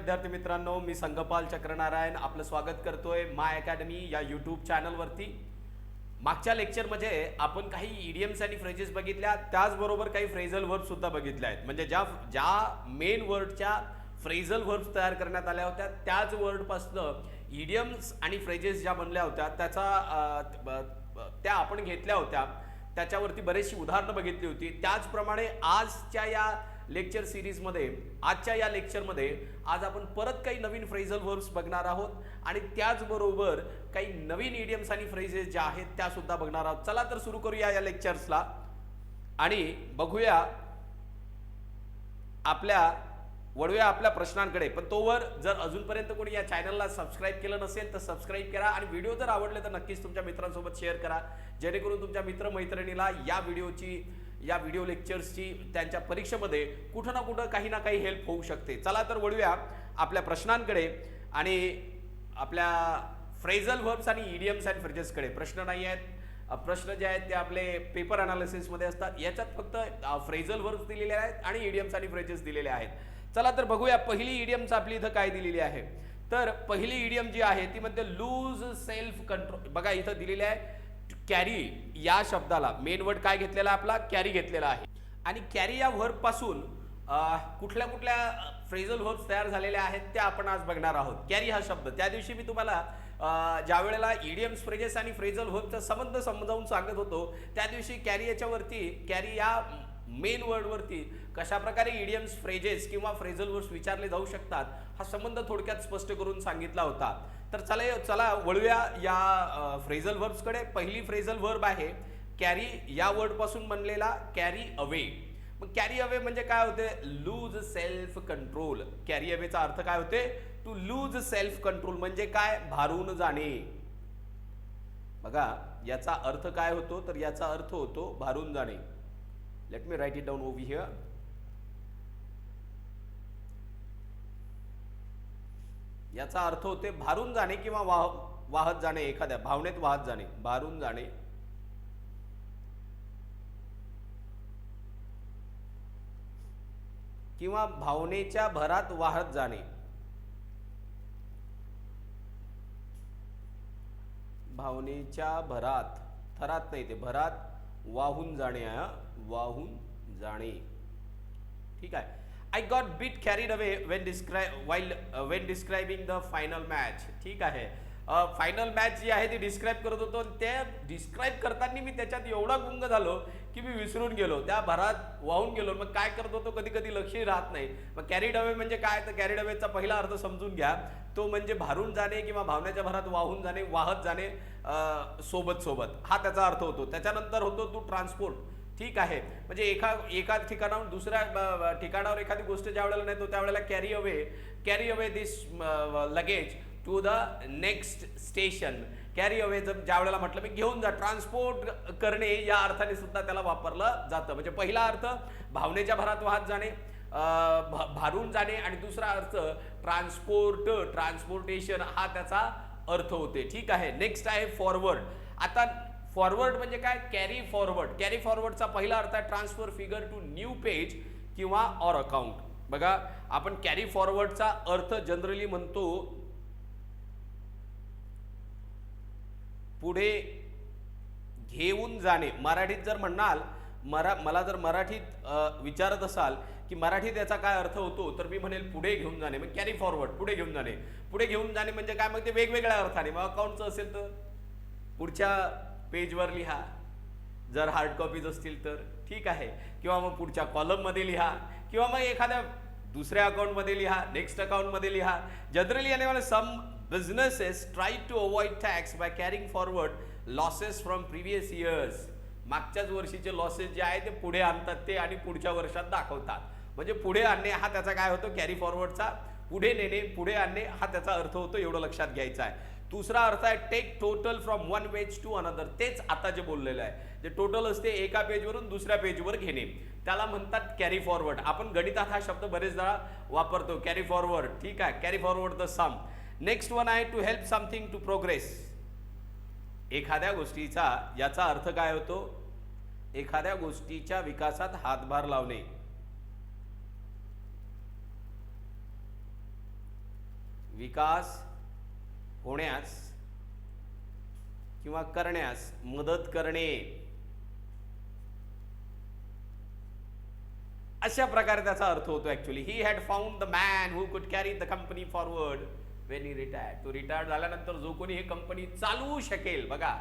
विद्यार्थी मित्रांनो, मी संगपाल चक्रनारायण आपलं स्वागत करतोय माय अकॅडमी या यूट्यूब चॅनलवरती. मागच्या लेक्चरमध्ये आपण काही इडियम्स आणि फ्रेजेस बघितल्या, त्याचबरोबर काही फ्रेझल वर्ब सुद्धा बघितले आहेत. म्हणजे ज्या मेन वर्डच्या फ्रेझल वर्ब्स तयार करण्यात आल्या होत्या त्याच वर्डपासनं इडियम्स आणि फ्रेजेस ज्या बनल्या होत्या त्या आपण घेतल्या होत्या. त्याच्यावरती बरेचशी उदाहरणं बघितली होती. त्याचप्रमाणे आजच्या या लेक्चरमध्ये आज आपण परत काही नवीन फ्रेझल वर्ब्स बघणार आहोत आणि त्याचबरोबर काही नवीन इडियम्स आणि फ्रेजेस ज्या आहेत त्या सुद्धा बघणार आहोत. चला तर सुरू करूया या लेक्चर्सला आणि बघूया वळूया आपल्या प्रश्नांकडे. पण तोवर जर अजूनपर्यंत कोणी या चॅनलला सबस्क्राईब केलं नसेल तर सबस्क्राईब करा आणि व्हिडिओ जर आवडले तर नक्कीच तुमच्या मित्रांसोबत शेअर करा, जेणेकरून तुमच्या मित्रमैत्रिणीला या व्हिडिओ लेक्चर्सची त्यांच्या परीक्षेमध्ये कुठं ना कुठं काही ना काही हेल्प होऊ शकते. चला तर वळूया आपल्या प्रश्नांकडे आणि आपल्या फ्रेझल वर्ब्स आणि इडियम्स अँड फ्रेजेसकडे. प्रश्न नाही आहेत, प्रश्न जे आहेत ते आपले पेपर अनालिसिसमध्ये असतात. याच्यात फक्त फ्रेझल वर्ब्स दिलेले आहेत आणि इडियम्स आणि फ्रेजेस दिलेले आहेत. चला तर बघूया पहिली इडियम्स आपली इथं काय दिलेली आहे. तर पहिली इडियम जी आहे ती म्हणते लूज सेल्फ कंट्रोल. बघा इथं दिलेली आहे कॅरी या शब्दाला मेन वर्ड काय घेतलेला आपला कॅरी घेतलेला आहे आणि कॅरी या वर्ब पासून कुठल्या कुठल्या फ्रेझल वर्ब्स तयार झालेल्या आहेत त्या आपण आज बघणार आहोत. कॅरी हा शब्द त्या दिवशी मी तुम्हाला ज्या वेळेला इडियम्स फ्रेजेस आणि फ्रेझल वर्बचा संबंध समजावून सांगत होतो त्या दिवशी कॅरी या मेन वर्डवरती कशा प्रकारे इडियम्स फ्रेजेस किंवा फ्रेझल वर्ब्स विचारले जाऊ शकतात हा संबंध थोडक्यात स्पष्ट करून सांगितला होता. तर चला वळूया या फ्रेझल वर्ब्सकडे. पहिली फ्रेझल वर्ब आहे कॅरी या वर्ड पासून बनलेला कॅरी अवे. मग कॅरी अवे म्हणजे काय होते? Lose self control. कॅरी अवेचा अर्थ काय होते? टू लूज सेल्फ कंट्रोल म्हणजे काय? भारून जाणे. बघा याचा अर्थ काय होतो? तर याचा अर्थ होतो भारून जाणे. Let me write it down over here. याचा अर्थ होते भारून जाणे किंवा वाहत जाणे, एखाद्या भावनेत वाहत जाणे, भारून जाणे. किंवा भावनेच्या भरात वाहत जाणे. भावनेच्या भरात, थरात नाही ते भरात वाहून जाणे, वाहून जाणे. ठीक आहे. I got bit carried away when describing the final match. ठीक आहे. फायनल मॅच जी आहे ती डिस्क्राईब करत होतो. ते डिस्क्राईब करताना मी त्याच्यात एवढा गुंग झालो की मी विसरून गेलो, त्या भरात वाहून गेलो. मग काय करत होतो कधी कधी लक्षही राहत नाही. मग कॅरीड अवे म्हणजे काय? तर कॅरीड अवेचा पहिला अर्थ समजून घ्या. तो म्हणजे भारून जाणे किंवा भावनेच्या भरात वाहून जाणे, वाहत जाणे सोबत हा त्याचा अर्थ होतो. त्याच्यानंतर होतो तो ट्रान्सपोर्ट. ठीक आहे. म्हणजे एका ठिकाणाहून दुसऱ्या ठिकाणावर एखादी गोष्ट ज्या वेळेला नेतो त्यावेळेला carry away this luggage to the next station. Carry away ज्या वेळेला म्हटलं मी घेऊन जा, ट्रान्सपोर्ट करणे या अर्थाने सुद्धा त्याला वापरलं जातं. म्हणजे पहिला अर्थ भावनेच्या भरात वाहत जाणे, भारून जाणे आणि दुसरा अर्थ ट्रान्सपोर्टेशन हा त्याचा अर्थ होते. ठीक आहे. नेक्स्ट आहे फॉरवर्ड. आता फॉरवर्ड म्हणजे काय? कॅरी फॉरवर्डचा पहिला अर्थ आहे transfer figure to new page किंवा ऑर अकाउंट. बघा आपण कॅरी फॉरवर्डचा अर्थ जनरली म्हणतो पुढे घेऊन जाणे. मराठीत जर म्हणाल, मला जर मराठीत विचारत असाल की मराठीत याचा काय अर्थ होतो, तर मी म्हणेल पुढे घेऊन जाणे. मग कॅरी फॉरवर्ड पुढे घेऊन जाणे. पुढे घेऊन जाणे म्हणजे काय? मग ते वेगवेगळ्या अर्थाने. मग अकाउंटचं असेल तर पुढच्या पेजवर लिहा, जर हार्ड कॉपीज असतील तर. ठीक आहे. किंवा मग पुढच्या कॉलममध्ये लिहा किंवा मग एखाद्या दुसऱ्या अकाउंटमध्ये लिहा, नेक्स्ट अकाउंटमध्ये लिहा. जनरली याने some businesses try to avoid tax by carrying forward losses from previous years. मागच्याच वर्षीचे लॉसेस जे आहे ते पुढे आणतात ते आणि पुढच्या वर्षात दाखवतात. म्हणजे पुढे आणणे हा त्याचा काय होतो? कॅरी फॉरवर्डचा पुढे नेणे, पुढे आणणे हा त्याचा अर्थ होतो. एवढं लक्षात घ्यायचं आहे. दुसरा अर्थ आहे take total from one page to another. तेच आता जे बोललेलं आहे, जे टोटल असते एका पेजवरून दुसऱ्या पेजवर घेणे, त्याला म्हणतात कॅरी फॉरवर्ड. आपण गणितात हा शब्द बरेचदा वापरतो, कॅरी फॉरवर्ड. ठीक आहे. Carry forward the sum. Next one आहे to help something to progress. एखाद्या गोष्टीचा याचा अर्थ काय होतो? एखाद्या गोष्टीच्या विकासात हातभार लावणे. विकास होण्यास किंवा करण्यास मदत करणे, अशा प्रकारे त्याचा अर्थ होतो. Actually he had found the man who could carry the company forward when he retired. तो रिटायर्ड झाल्यानंतर जो कोणी ही कंपनी चालवू शकेल, बघा,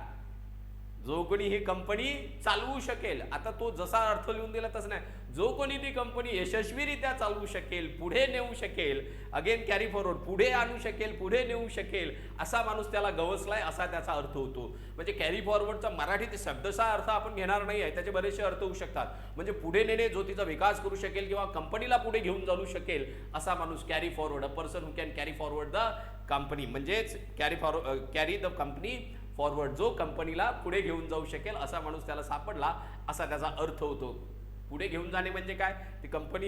जो कोणी ही कंपनी चालवू शकेल, आता तो जसा अर्थ लिहून दिला तसं नाही, जो कोणी ती कंपनी यशस्वीरित्या चालवू शकेल, पुढे नेऊ शकेल, अगेन कॅरी फॉरवर्ड, पुढे आणू शकेल, पुढे नेऊ शकेल, असा माणूस त्याला गवसलाय, असा त्याचा अर्थ होतो. म्हणजे कॅरी फॉरवर्डचा मराठीत शब्दशः अर्थ आपण घेणार नाही आहे, त्याचे बरेचसे अर्थ होऊ शकतात. म्हणजे पुढे नेणे, जो तिचा विकास करू शकेल किंवा कंपनीला पुढे घेऊन जाऊ शकेल, असा माणूस carry forward, a person who can carry forward the company, म्हणजेच कॅरी द कंपनी फॉरवर्ड, जो कंपनीला पुढे घेऊन जाऊ शकेल असा माणूस त्याला सापडला, असा त्याचा अर्थ होतो. पुढे घेऊन जाणे म्हणजे काय, ती कंपनी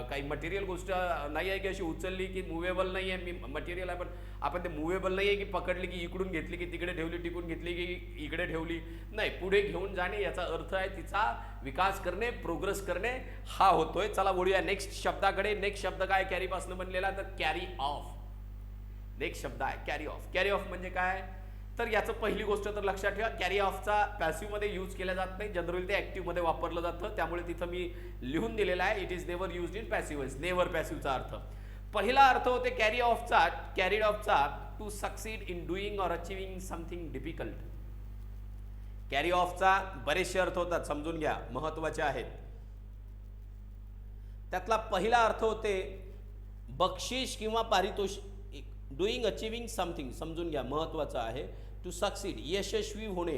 काही मटेरियल गोष्ट नाही आहे की अशी उचलली की मुव्हेबल नाही आहे, मी मटेरियल आहे पण आपण ते मुव्हेबल नाही आहे की पकडली की इकडून घेतली की तिकडे ठेवली, टिकून घेतली की इकडे ठेवली, नाही, पुढे घेऊन जाणे याचा अर्थ आहे तिचा विकास करणे, प्रोग्रेस करणे, हा होतोय. चला बोलूया नेक्स्ट शब्दाकडे. नेक्स्ट शब्द काय कॅरी पासून बनलेला, तर कॅरी ऑफ. नेक्स्ट शब्द आहे कॅरी ऑफ. कॅरी ऑफ म्हणजे काय, तर याचं पहिली गोष्ट तर लक्षात ठेवा, कॅरी ऑफचा पॅसिव्हमध्ये यूज केला जात नाही, जनरली ते ॲक्टिव्हमध्ये वापरलं जातं, त्यामुळे तिथं मी लिहून दिलेलं आहे, it is never used in passive, never पॅसिव्हचा अर्थ. पहिला अर्थ होते कॅरी ऑफचा, कॅरीड ऑफचा, to succeed in doing or achieving something difficult. Carry ऑफचा बरेचसे अर्थ होतात, समजून घ्या, महत्वाचे आहेत. त्यातला पहिला अर्थ होते बक्षीस किंवा पारितोषिक, डुईंग अचिव्हिंग समथिंग, समजून घ्या, महत्वाचं आहे. टू सक्सीड, यशस्वी होणे,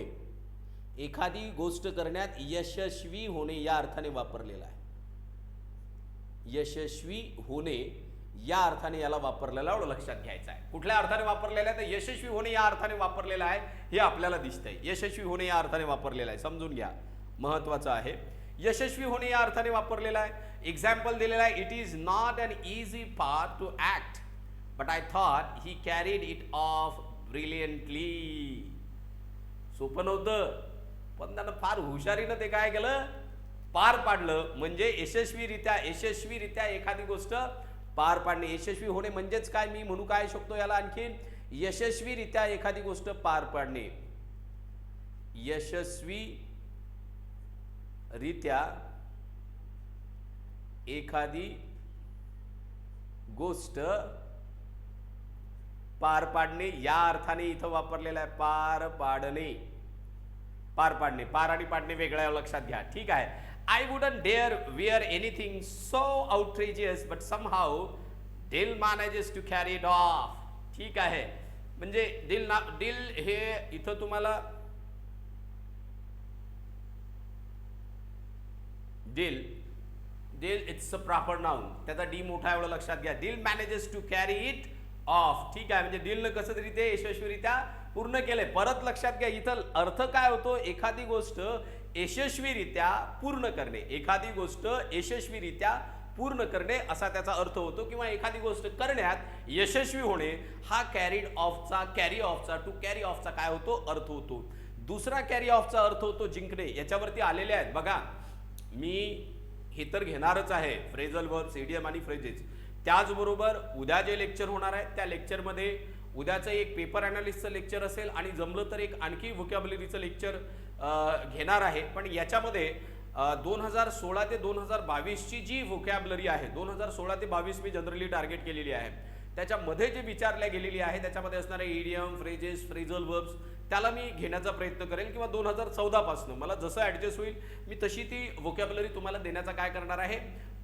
एखादी गोष्ट करण्यात यशस्वी होणे या अर्थाने वापरलेला आहे. यशस्वी होणे या अर्थाने याला वापरलेला, एवढं लक्षात घ्यायचं आहे. कुठल्या अर्थाने वापरलेला आहे, तर यशस्वी होणे या अर्थाने वापरलेला आहे, हे आपल्याला दिसतंय. यशस्वी होणे या अर्थाने वापरलेला आहे, समजून घ्या, महत्वाचं आहे. यशस्वी होणे या अर्थाने वापरलेला आहे. एक्झाम्पल दिलेला आहे, it is not an easy path to act but I thought he carried it off brilliantly. सोपं नव्हतं, पण त्यानं फार हुशारीनं ते काय केलं, पार पाडलं. म्हणजे यशस्वीरित्या एखादी गोष्ट पार पाडणे. यशस्वी होणे म्हणजेच काय, मी म्हणू काय शकतो याला आणखीन, यशस्वीरित्या एखादी गोष्ट पार पाडणे. यशस्वीरित्या एखादी गोष्ट पार पाडणे या अर्थाने इथं वापरलेला आहे. पार पाडणे, पार पाडणे, पार आणि पाडणे वेगळ्या, लक्षात घ्या, ठीक आहे. I wouldn't dare wear anything so outrageous but somehow Dill manages to carry it off. ठीक आहे, म्हणजे डिल हे इथं तुम्हाला Dill it's a proper noun, त्याचा डी मोठा, एवढं लक्षात घ्या. Dill manages to carry it off, ठीक आहे, म्हणजे डीलनं कसं तरी ते यशस्वीरित्या पूर्ण केलंय. परत लक्षात घ्या, इथं अर्थ काय होतो, एखादी गोष्ट यशस्वीरित्या पूर्ण करणे, एखादी गोष्ट यशस्वीरित्या पूर्ण करणे असा त्याचा अर्थ होतो, किंवा एखादी गोष्ट करण्यात यशस्वी होणे हा कॅरी ऑफचा टू कॅरी ऑफचा काय होतो, अर्थ होतो. दुसरा कॅरी ऑफचा अर्थ होतो जिंकणे. याच्यावरती आलेले आहेत बघा, मी हे तर घेणारच आहे, फ्रेझल वर्ब्स, इडियम आणि फ्रेजेस. त्याचबरोबर उद्या जे लेक्चर होणार आहे त्या लेक्चरमध्ये उद्याचं एक पेपर अनालिसिसचं लेक्चर असेल आणि जमलं तर एक आणखी व्होकॅब्युलरीचं लेक्चर घेणार आहे. पण याच्यामध्ये 2016 ते 2022ची जी व्होकॅब्युलरी आहे, 2016 ते 22 मी जनरली टार्गेट केलेली आहे, त्याच्यामध्ये जे विचारल्या गेलेली आहे त्याच्यामध्ये असणारे इडियम, फ्रेजेस, फ्रेझल वर्ब्स, त्याला मी घेण्याचा प्रयत्न करेल, किंवा 2014 पासून मला जसं ऍडजस्ट होईल मी तशी ती व्होकॅब्युलरी तुम्हाला देण्याचा काय करणार आहे,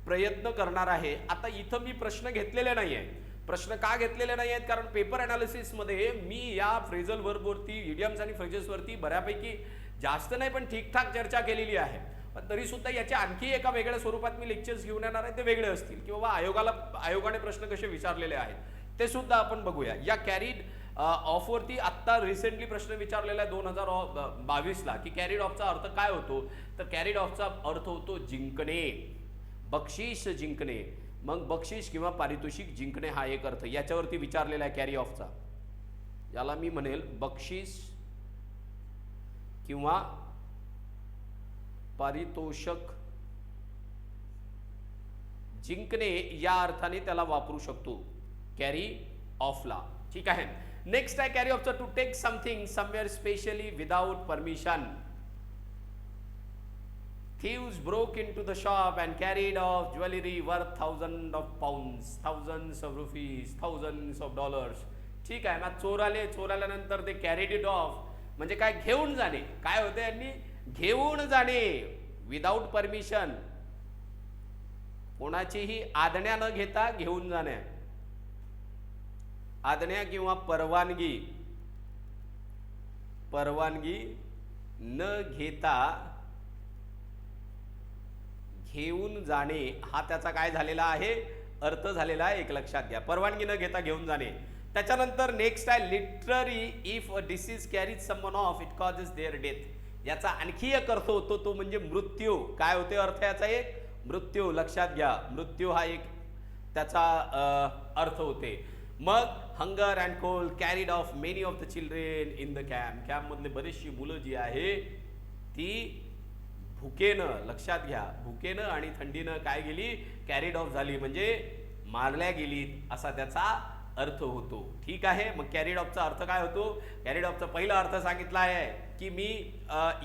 प्रयत्न करणार आहे. आता इथं मी प्रश्न घेतलेले नाही आहे. प्रश्न का घेतलेले नाही आहेत, कारण पेपर अनालिसिसमध्ये मी या फ्रेझल वर्बवरती, इडियम्स आणि फ्रेजेसवरती बऱ्यापैकी जास्त नाही पण ठीकठाक चर्चा केलेली आहे. पण तरी सुद्धा याच्या आणखी एका वेगळ्या स्वरूपात मी लेक्चर्स घेऊन येणार आहे, ते वेगळे असतील, किंवा आयोगाने प्रश्न कसे विचारलेले आहेत ते सुद्धा आपण बघूया. या कॅरीड ऑफवरती आत्ता रिसेंटली प्रश्न विचारलेला आहे 2022ला, की कॅरीड ऑफचा अर्थ काय होतो, तर कॅरीड ऑफचा अर्थ होतो जिंकणे, बक्षीस जिंकणे. मग बक्षीस किंवा पारितोषिक जिंकणे हा एक अर्थ याच्यावरती विचारलेला आहे कॅरी ऑफचा. याला मी म्हणेल बक्षीस किंवा पारितोषक जिंकणे या अर्थाने त्याला वापरू शकतो. कॅरी ऑफला. ठीक आहे. नेक्स्ट आहे कॅरी ऑफचा to take something somewhere specially without permission. Thieves broke into the shop and carried off jewelry worth thousands of pounds, thousands of rupees, thousands of dollars. ठीक आहे. मग चोर आल्यानंतर ते कॅरीड इट ऑफ म्हणजे काय, घेऊन जाणे. काय होते, यांनी घेऊन जाणे विदाउट परमिशन, कोणाचीही आज्ञा न घेता घेऊन जाणे. आज्ञा किंवा परवानगी न घेता घेऊन जाणे हा त्याचा काय झालेला आहे, अर्थ झालेला आहे. एक लक्षात घ्या, परवानगी न घेता घेऊन जाणे. त्याच्यानंतर नेक्स्ट आहे literally. If a disease carries someone off it causes their death. याचा आणखी एक अर्थ होतो, तो म्हणजे मृत्यू. काय होते अर्थ याचा, एक मृत्यू. लक्षात घ्या, मृत्यू हा एक त्याचा अर्थ होते. मग hunger and cold carried off many of the children in the camp. कॅम्पमधले बरीचशी मुलं जी आहे ती भुकेनं, लक्षात घ्या, भुकेनं आणि थंडीनं काय गेली, कॅरीड ऑफ झाली, म्हणजे मारल्या गेली, असा त्याचा अर्थ होतो. ठीक आहे. मग कॅरीड ऑफचा अर्थ काय होतो, कॅरीड ऑफचा पहिला अर्थ सांगितला आहे की मी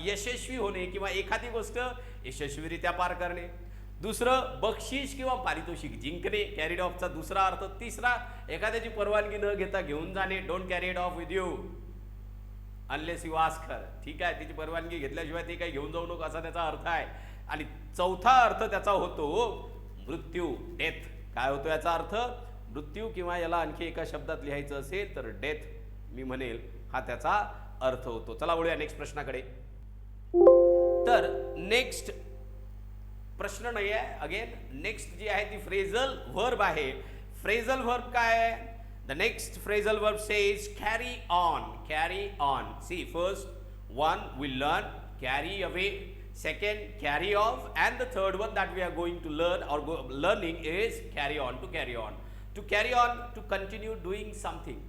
यशस्वी होणे किंवा एखादी गोष्ट यशस्वीरित्या पार करणे. दुसरं बक्षीस किंवा पारितोषिक जिंकणे, कॅरीड ऑफचा दुसरा अर्थ. तिसरा एखाद्याची परवानगी न घेता घेऊन जाणे, don't carry it of with you unless you ask her. ठीक आहे, तिची परवानगी घेतल्याशिवाय ते काही घेऊन जाऊ नको, असा त्याचा अर्थ आहे. आणि चौथा अर्थ त्याचा होतो मृत्यू, डेथ. काय होतो याचा अर्थ, मृत्यू, किंवा याला आणखी एका शब्दात लिहायचं असेल तर डेथ मी म्हणेल, हा त्याचा अर्थ होतो. चला वळूया नेक्स्ट प्रश्नाकडे. तर नेक्स्ट प्रश्न नाही आहे, अगेन नेक्स्ट जी आहे ती फ्रेझल व्हर्ब आहे. फ्रेझल व्हर्ब काय आहे, the next phrasal verb says carry on. Carry on. See, first one we learn carry away, second carry off, and the third one that we are going to learn or learning is carry on. To carry on, to carry on, to continue doing something.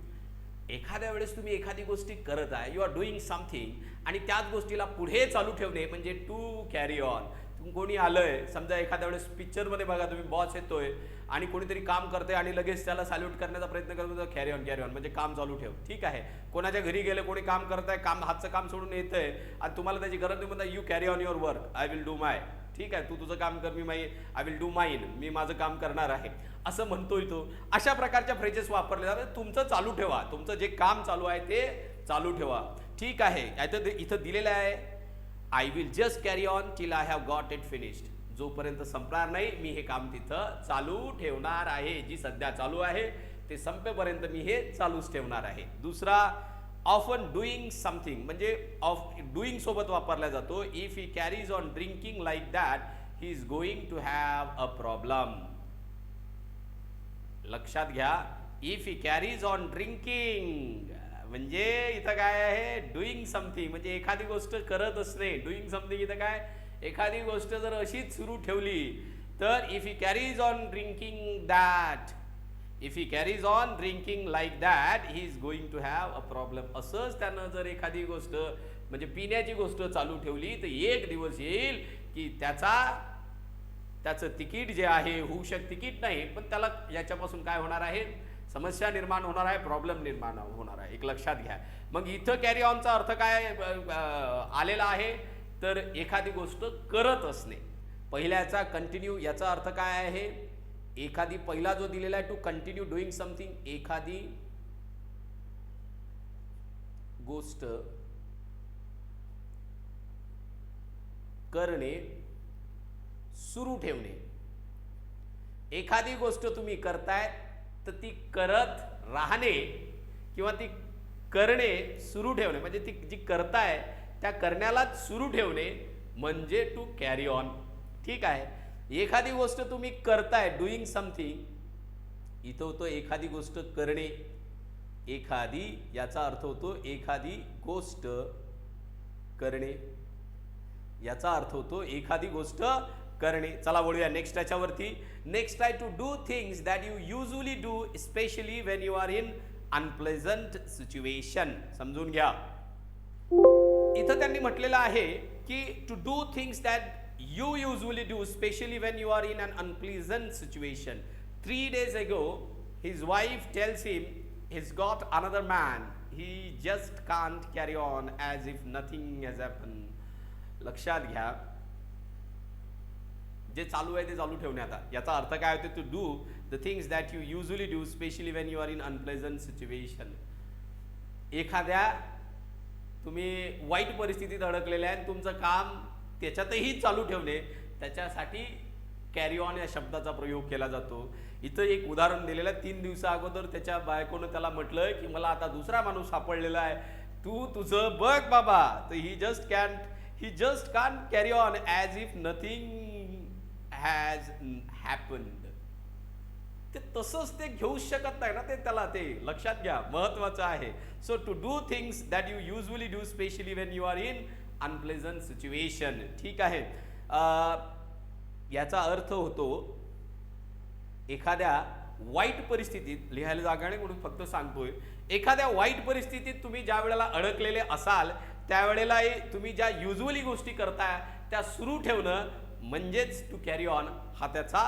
एखाद्या वेळेस तुम्ही एखादी गोष्टी करत आहे, you R doing something, आणि त्याच गोष्टीला पुढे चालू ठेवणे म्हणजे टू कॅरी ऑन. कोणी आलंय, समजा एखाद्या वेळेस पिक्चरमध्ये बघा तुम्ही, बॉस येतोय आणि कोणीतरी काम करते आणि लगेच त्याला सॅल्यूट करण्याचा प्रयत्न करतो, कॅरी ऑन म्हणजे काम चालू ठेव. ठीक आहे. कोणाच्या घरी गेले, कोणी काम करत आहे, काम हातचं काम सोडून येतंय आणि तुम्हाला त्याची गरज नाही, म्हणता you carry on your work, I will do my. ठीक आहे, तू तुझं काम कर, आय विल डू माइन, मी माझं काम करणार आहे, असं म्हणतोय तो. अशा प्रकारच्या फ्रेजेस वापरले जातात. तुमचं चालू ठेवा, तुमचं जे काम चालू आहे ते चालू ठेवा. ठीक आहे. इथं दिलेलं आहे I will just carry on till I have got it finished. जोपर्यंत संपणार नाही मी हे काम तिथं चालू ठेवणार आहे. जी सध्या चालू आहे ते संपेपर्यंत मी हे चालूच ठेवणार आहे. दुसरा ऑफन डुईंग समथिंग म्हणजे ऑफ डुईंग सोबत वापरला जातो. If he carries on drinking like that he is going to have a problem. लक्षात घ्या, if he carries on drinking म्हणजे इथं काय आहे, डुईंग समथिंग म्हणजे एखादी गोष्ट करत असणे. डुईंग समथिंग इथं काय, एखादी गोष्ट जर अशीच सुरू ठेवली तर if he carries on drinking that, if he carries on drinking like that he is going to have a problem. असंच त्यानं जर एखादी गोष्ट म्हणजे पिण्याची गोष्ट चालू ठेवली तर एक दिवस येईल की त्याचं तिकीट जे आहे, होऊ तिकीट नाही पण त्याला याच्यापासून काय होणार आहे, समस्या निर्माण होणार आहे, प्रॉब्लेम निर्माण होणार आहे. एक लक्षात घ्या. मग इथं कॅरी ऑनचा अर्थ काय आलेला आहे तर एखादी गोष्ट करत असणे. पहिल्याचा कंटिन्यू याचा अर्थ काय आहे, एखादी पहिला जो दिलेला आहे टू कंटिन्यू डुईंग समथिंग, एखादी गोष्ट करणे, सुरू ठेवणे. एखादी गोष्ट तुम्ही करताय तर ती करत राहणे किंवा ती करणे सुरू ठेवणे म्हणजे ती जी करताय त्या करण्यालाच सुरू ठेवणे म्हणजे टू कॅरी ऑन. ठीक आहे. एखादी गोष्ट तुम्ही करताय, डुईंग समथिंग, इथं होतो एखादी गोष्ट करणे. एखादी याचा अर्थ होतो एखादी गोष्ट करणे, याचा अर्थ होतो एखादी गोष्ट करणे. चला वळूया नेक्स्ट याच्यावरती. नेक्स्ट आहे to do things that you usually do specially when you are in unpleasant situation. समजून घ्या. इथं त्यांनी म्हटलेलं आहे की to do things that you usually do specially when you are in an unpleasant situation. 3 days ago his wife tells him he's got another man. He just can't carry on as if nothing has happened. लक्षात घ्या, जे चालू आहे ते चालू ठेवणे. आता याचा अर्थ काय होतो? To do the things that you usually do specially when you are in unpleasant situation. एखाद्या तुम्ही वाईट परिस्थितीत अडकलेले आहे, तुमचं काम त्याच्यातही चालू ठेवणे, त्याच्यासाठी कॅरी ऑन या शब्दाचा प्रयोग केला जातो. इथं एक उदाहरण दिलेलं आहे. 3 दिवसा अगोदर त्याच्या बायकोनं त्याला म्हटलं की मला आता दुसरा माणूस सापडलेला आहे, तू तुझं बघ बाबा. तर he just can't carry on as if nothing has happened. ते तसंच ते घेऊ शकत नाही ना, ते त्याला ते लक्षात घ्या, महत्वाचं आहे. So to do things that you usually do specially when you are in unpleasant situation. ठीक आहे. याचा अर्थ होतो एखाद्या वाईट परिस्थितीत, लिहायला जागा नाही म्हणून फक्त सांगतोय, एखाद्या वाईट परिस्थितीत तुम्ही ज्या वेळेला अडकलेले असाल त्यावेळेला तुम्ही ज्या युजली गोष्टी करताय त्या सुरू ठेवणं म्हणजेच टू कॅरी ऑन हा त्याचा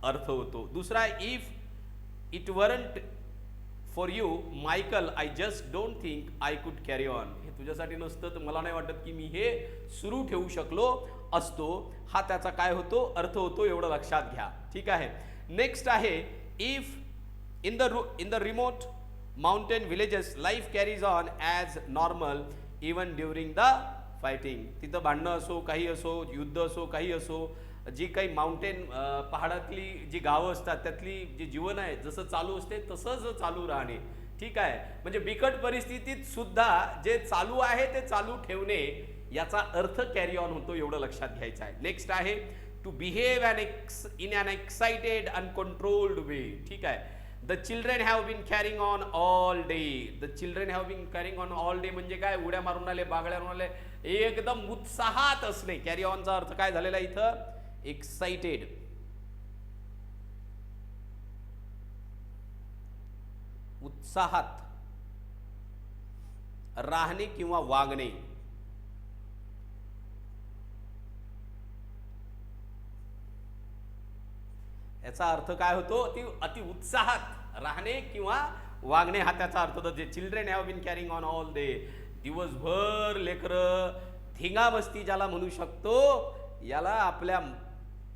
अर्थ होतो. दुसरा, if it weren't for you Michael I just don't think I could carry on. हे तुझ्यासाठी नसतं तर मला नाही वाटत की मी हे सुरू ठेवू शकलो असतो. हा त्याचा काय होतो? अर्थ होतो. एवढं लक्षात घ्या. ठीक आहे. नेक्स्ट आहे, if in the remote mountain villages life carries on as normal even during the fighting. तिथं भांडणं असो, काही असो, युद्ध असो, काही असो, जी काही माउंटेन पहाडातली जी गावं असतात त्यातली जी जीवन आहे जसं चालू असते तसंच चालू राहणे. ठीक आहे. म्हणजे बिकट परिस्थितीत सुद्धा जे चालू आहे ते चालू ठेवणे याचा अर्थ कॅरी ऑन होतो. एवढं लक्षात घ्यायचं आहे. नेक्स्ट आहे, to behave in an excited uncontrolled way. ठीक आहे. The children have been carrying on all day. The children have been carrying on all day म्हणजे काय? उड्या मारून आले, बागड्या मारून आले, एकदम उत्साहात असणे. कॅरी ऑनचा अर्थ काय झालेला इथं? एक्साइटेड. उत्साहात राहणे किंवा वागणे. याचा अर्थ काय होतो? अति उत्साहात राहणे किंवा वागणे हा त्याचा अर्थ होतो. जे children have been carrying on all day, दिवसभर लेकरं धिंगामस्ती ज्याला म्हणू शकतो, याला आपल्या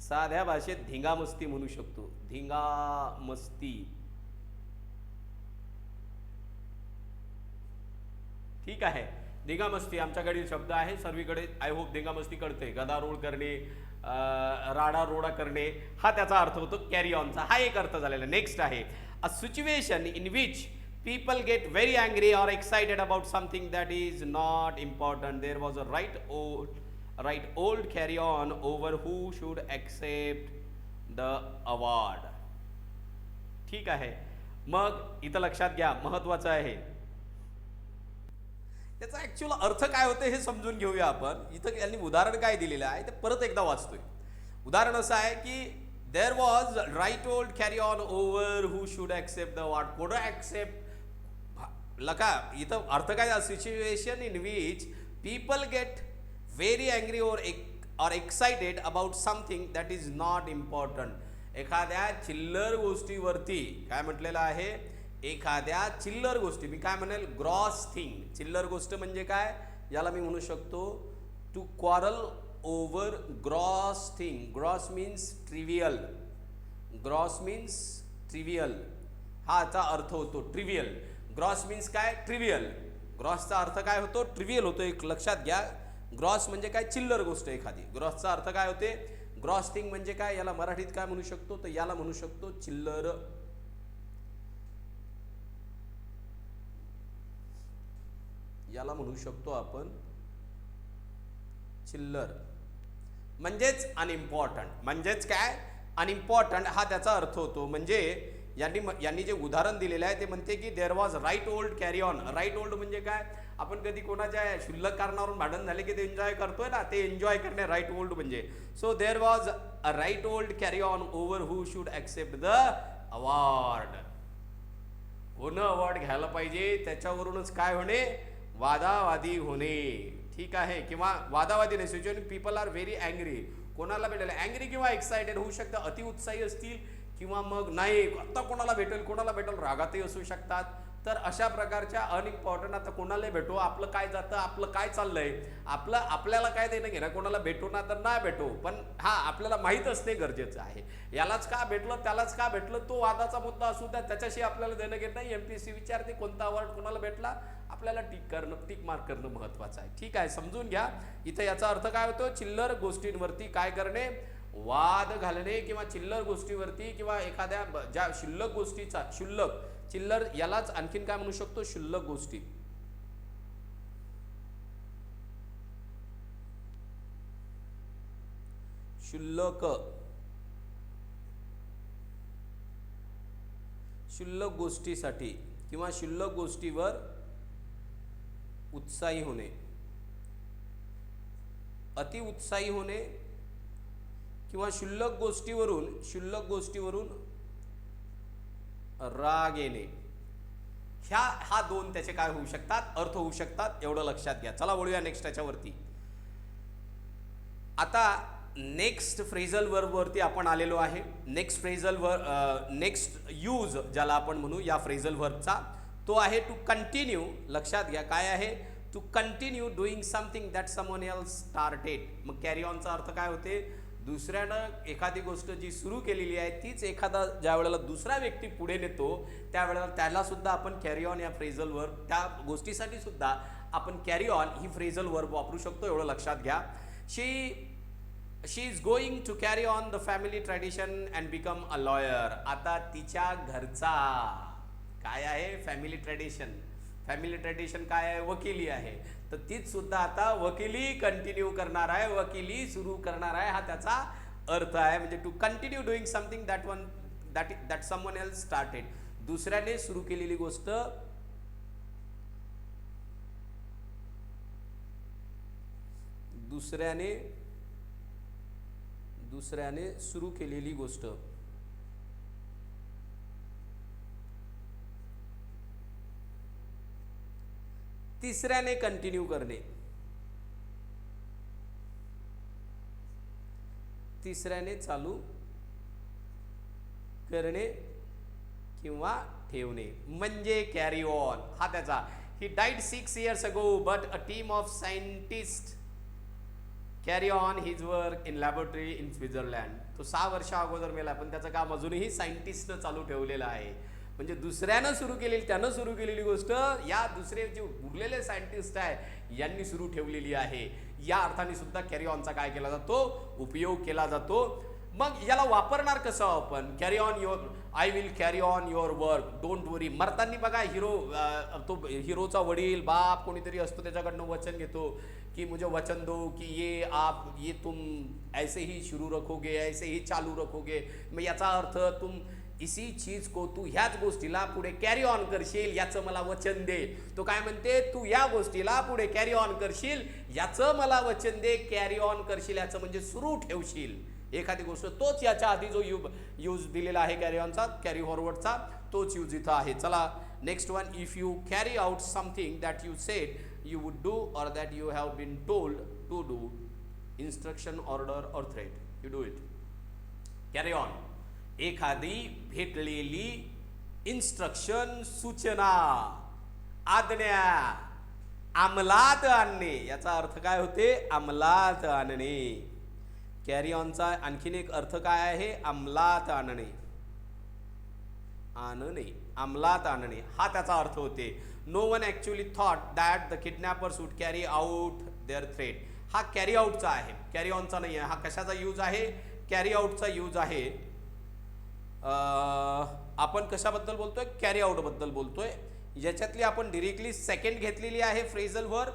साध्या भाषेत धिंगामस्ती म्हणू शकतो. धिंगामस्ती. ठीक आहे. धिंगामस्ती आमच्याकडील शब्द आहे. सर्वीकडे आय होप धिंगामस्ती कळते. गदारोळ करणे, राडारोडा करणे हा त्याचा अर्थ होतो कॅरी ऑनचा. हा एक अर्थ झालेला. नेक्स्ट आहे, अ situation in which people get very angry or excited about something that is not important. There was a right old carry on over who should accept the award. ठीक आहे. मग इथं लक्षात घ्या, महत्वाचं आहे. त्याचा ऍक्च्युअल अर्थ काय होते हे समजून घेऊया आपण. इथं यांनी उदाहरण काय दिलेलं आहे ते परत एकदा वाचतोय. उदाहरण असं आहे की there was right old carry on over who should accept the award. कोण ऍक्सेप्ट? लका इथं अर्थ काय? Situation in which people get very angry और excited about something that is not important. एखाद्या चिल्लर गोष्टीवरती काय म्हटलेलं आहे? एखाद्या चिल्लर गोष्टी, मी काय म्हणेल ग्रॉस थिंग. चिल्लर गोष्ट म्हणजे काय? याला मी म्हणू शकतो to quarrel over gross thing. Gross means trivial. Gross means trivial हा याचा अर्थ होतो. ट्रिवियल. ग्रॉस मीन्स काय? ट्रिवियल. ग्रॉसचा अर्थ काय होतो? ट्रिवियल होतो. एक लक्षात घ्या. ग्रॉस म्हणजे काय? चिल्लर गोष्ट एखादी. ग्रॉसचा अर्थ काय होते? ग्रॉस थिंग म्हणजे काय? याला मराठीत काय म्हणू शकतो? तर याला म्हणू शकतो चिल्लर. याला म्हणू शकतो आपण चिल्लर. म्हणजेच अनइम्पॉर्टंट. म्हणजेच काय? अनइम्पॉर्टंट हा त्याचा अर्थ होतो. म्हणजे यांनी जे उदाहरण दिलेलं आहे ते म्हणते की there was right old carry on. Right old म्हणजे काय? आपण कधी कोणाच्या शुल्लक कारणावरून भांडण झाले की ते एन्जॉय करतोय ना, ते एन्जॉय करणे राईट ओल्ड म्हणजे. So there was a right old carry on over who should accept the award. कोण अवॉर्ड घ्यायला पाहिजे त्याच्यावरूनच काय होणे? वादावादी होणे. ठीक आहे. किंवा वादावादी नाही, situation people are very angry. कोणाला भेटेल? अँग्री किंवा एक्साइटेड होऊ शकतं. अतिउत्साही असतील किंवा मग नाही, आत्ता कोणाला भेटेल रागातही असू शकतात. तर अशा प्रकारच्या अनइम्पॉर्टंट, आता कोणाला भेटो, आपलं काय जातं, आपलं काय चाललंय, आपल्याला काय देणं घेणं, कोणाला भेटो ना तर नाही भेटो, पण हा आपल्याला माहीत असणे गरजेचं आहे. यालाच का भेटलं, त्यालाच का भेटलं, तो वादाचा मुद्दा असू द्या, त्याच्याशी आपल्याला देणं घेणं नाही. एमपीएससी विचारते कोणता अवॉर्ड कोणाला भेटला, आपल्याला टिक मार्क करणं महत्वाचं आहे. ठीक आहे, समजून घ्या. इथे याचा अर्थ काय होतो, चिल्लर गोष्टींवरती काय करणे, वाद घालणे, किंवा चिल्लर गोष्टीवरती, किंवा एखाद्या ज्या शुल्लक गोष्टीचा, शुल्लक चिल्लर यालाच आणखीन काय म्हणू शकतो, शुल्लक गोष्टी. शुल्लक गोष्टीसाठी किंवा शुल्लक गोष्टीवर उत्साही होणे, अति उत्साही होणे, किंवा शुल्लक गोष्टीवरून राग येणे, हा दोन त्याचे काय होऊ शकतात, अर्थ होऊ शकतात, एवढं लक्षात घ्या. चला वळूया नेक्स्ट त्याच्यावरती. आता नेक्स्ट फ्रेझल वर्ब वरती आपण आलेलो आहे. नेक्स्ट यूज ज्याला आपण म्हणू या फ्रेझल वर्बचा, तो आहे टू कंटिन्यू. लक्षात घ्या काय आहे, to continue doing something that someone else started. मग कॅरी ऑनचा अर्थ काय होते, दुसऱ्यानं एखादी गोष्ट जी सुरू केलेली आहे तीच एखादा ज्या वेळेला दुसरा व्यक्ती पुढे नेतो त्यावेळेला त्याला सुद्धा आपण कॅरी ऑन या फ्रेझल वर्ब, त्या गोष्टीसाठी सुद्धा आपण कॅरी ऑन ही फ्रेझल वर्ब वापरू शकतो, एवढं लक्षात घ्या. She is going to carry on the family tradition and become a lawyer. आता तिच्या घरचा काय आहे, फॅमिली ट्रॅडिशन. फॅमिली ट्रॅडिशन काय आहे, वकिली आहे. तर तीच सुद्धा आता वकिली कंटिन्यू करणार आहे, वकिली सुरू करणार आहे, हा त्याचा अर्थ आहे. म्हणजे to continue doing something that someone else started. दुसऱ्याने सुरू केलेली गोष्ट, दुसऱ्याने सुरू केलेली गोष्ट. तिसऱ्याने कंटिन्यू करणे, तिसऱ्याने चालू करणे किंवा ठेवणे म्हणजे कॅरी ऑन, हा त्याचा. He died 6 years ago but a team of scientists carry on his work in laboratory in Switzerland. तो 6 वर्षा अगोदर मेला, पण त्याचं काम अजूनही सायंटिस्टनं चालू ठेवलेलं आहे. म्हणजे दुसऱ्यानं त्यानं सुरू केलेली गोष्ट या दुसरे जे उरलेले सायंटिस्ट आहे यांनी सुरू ठेवलेली आहे. या अर्थाने सुद्धा कॅरी ऑनचा काय केला जातो, उपयोग केला जातो. मग याला वापरणार कसं आपण, carry on your, I will carry on your work, don't worry. मरताना बघा तो हिरोचा वडील बाप कोणीतरी असतो, त्याच्याकडनं वचन घेतो कि मुझे वचन दो कि ये तुम ऐसे ही शुरू रखोगे, ऐसे ही चालू रखोगे. मग याचा अर्थ तुम इसी चीज को, तू ह्याच गोष्टीला पुढे कॅरी ऑन करशील याचं मला वचन दे. तो काय म्हणते, तू या गोष्टीला पुढे कॅरी ऑन करशील याचं मला वचन दे. कॅरी ऑन करशील याचं म्हणजे सुरू ठेवशील एखादी गोष्ट. तोच याच्या आधी जो यूज दिलेला आहे कॅरी ऑनचा, कॅरी फॉरवर्डचा, तोच यूज इथं आहे. चला next one. If you carry out something that you sed you would do or that you have been told to do, instruction, order or threat, you do it. Carry on. एखादी भेटलेली instruction, सूचना, आज्ञा अंमलात आणणे, याचा अर्थ काय होते, अंमलात आणणे. कॅरी ऑनचा आणखीन एक अर्थ काय आहे, अंमलात आणणे, अंमलात आणणे, हा त्याचा अर्थ होते. No one actually thought that the kidnappers would carry out their threat. हा कॅरी आउटचा आहे, कॅरी ऑनचा नाही आहे. हा कशाचा यूज आहे, कॅरी आउटचा यूज आहे. आपण कशाबद्दल बोलतोय, कॅरी आउट बद्दल बोलतोय. याच्यातली आपण डिरेक्टली सेकंड घेतलेली आहे फ्रेझल वर्ब.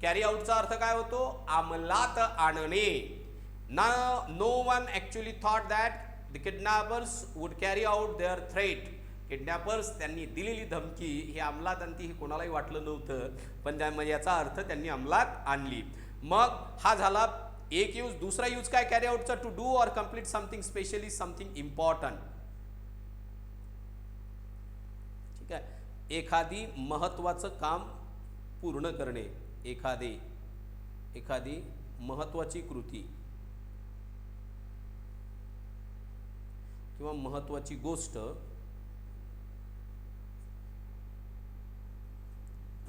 कॅरी आउटचा अर्थ काय होतो, अंमलात आणणे. No one actually thought that the kidnappers would carry out their threat. Kidnappers त्यांनी दिलेली धमकी ही अंमलात आणती हे कोणालाही वाटलं नव्हतं, पण याचा अर्थ त्यांनी अंमलात आणली. मग हा झाला एक यूज. दुसरा यूज काय कॅरी आउटचा, to do or complete something, specially something important. ठीक आहे, एखादी महत्वाचं काम पूर्ण करणे, एखादी महत्वाची कृती किंवा महत्वाची गोष्ट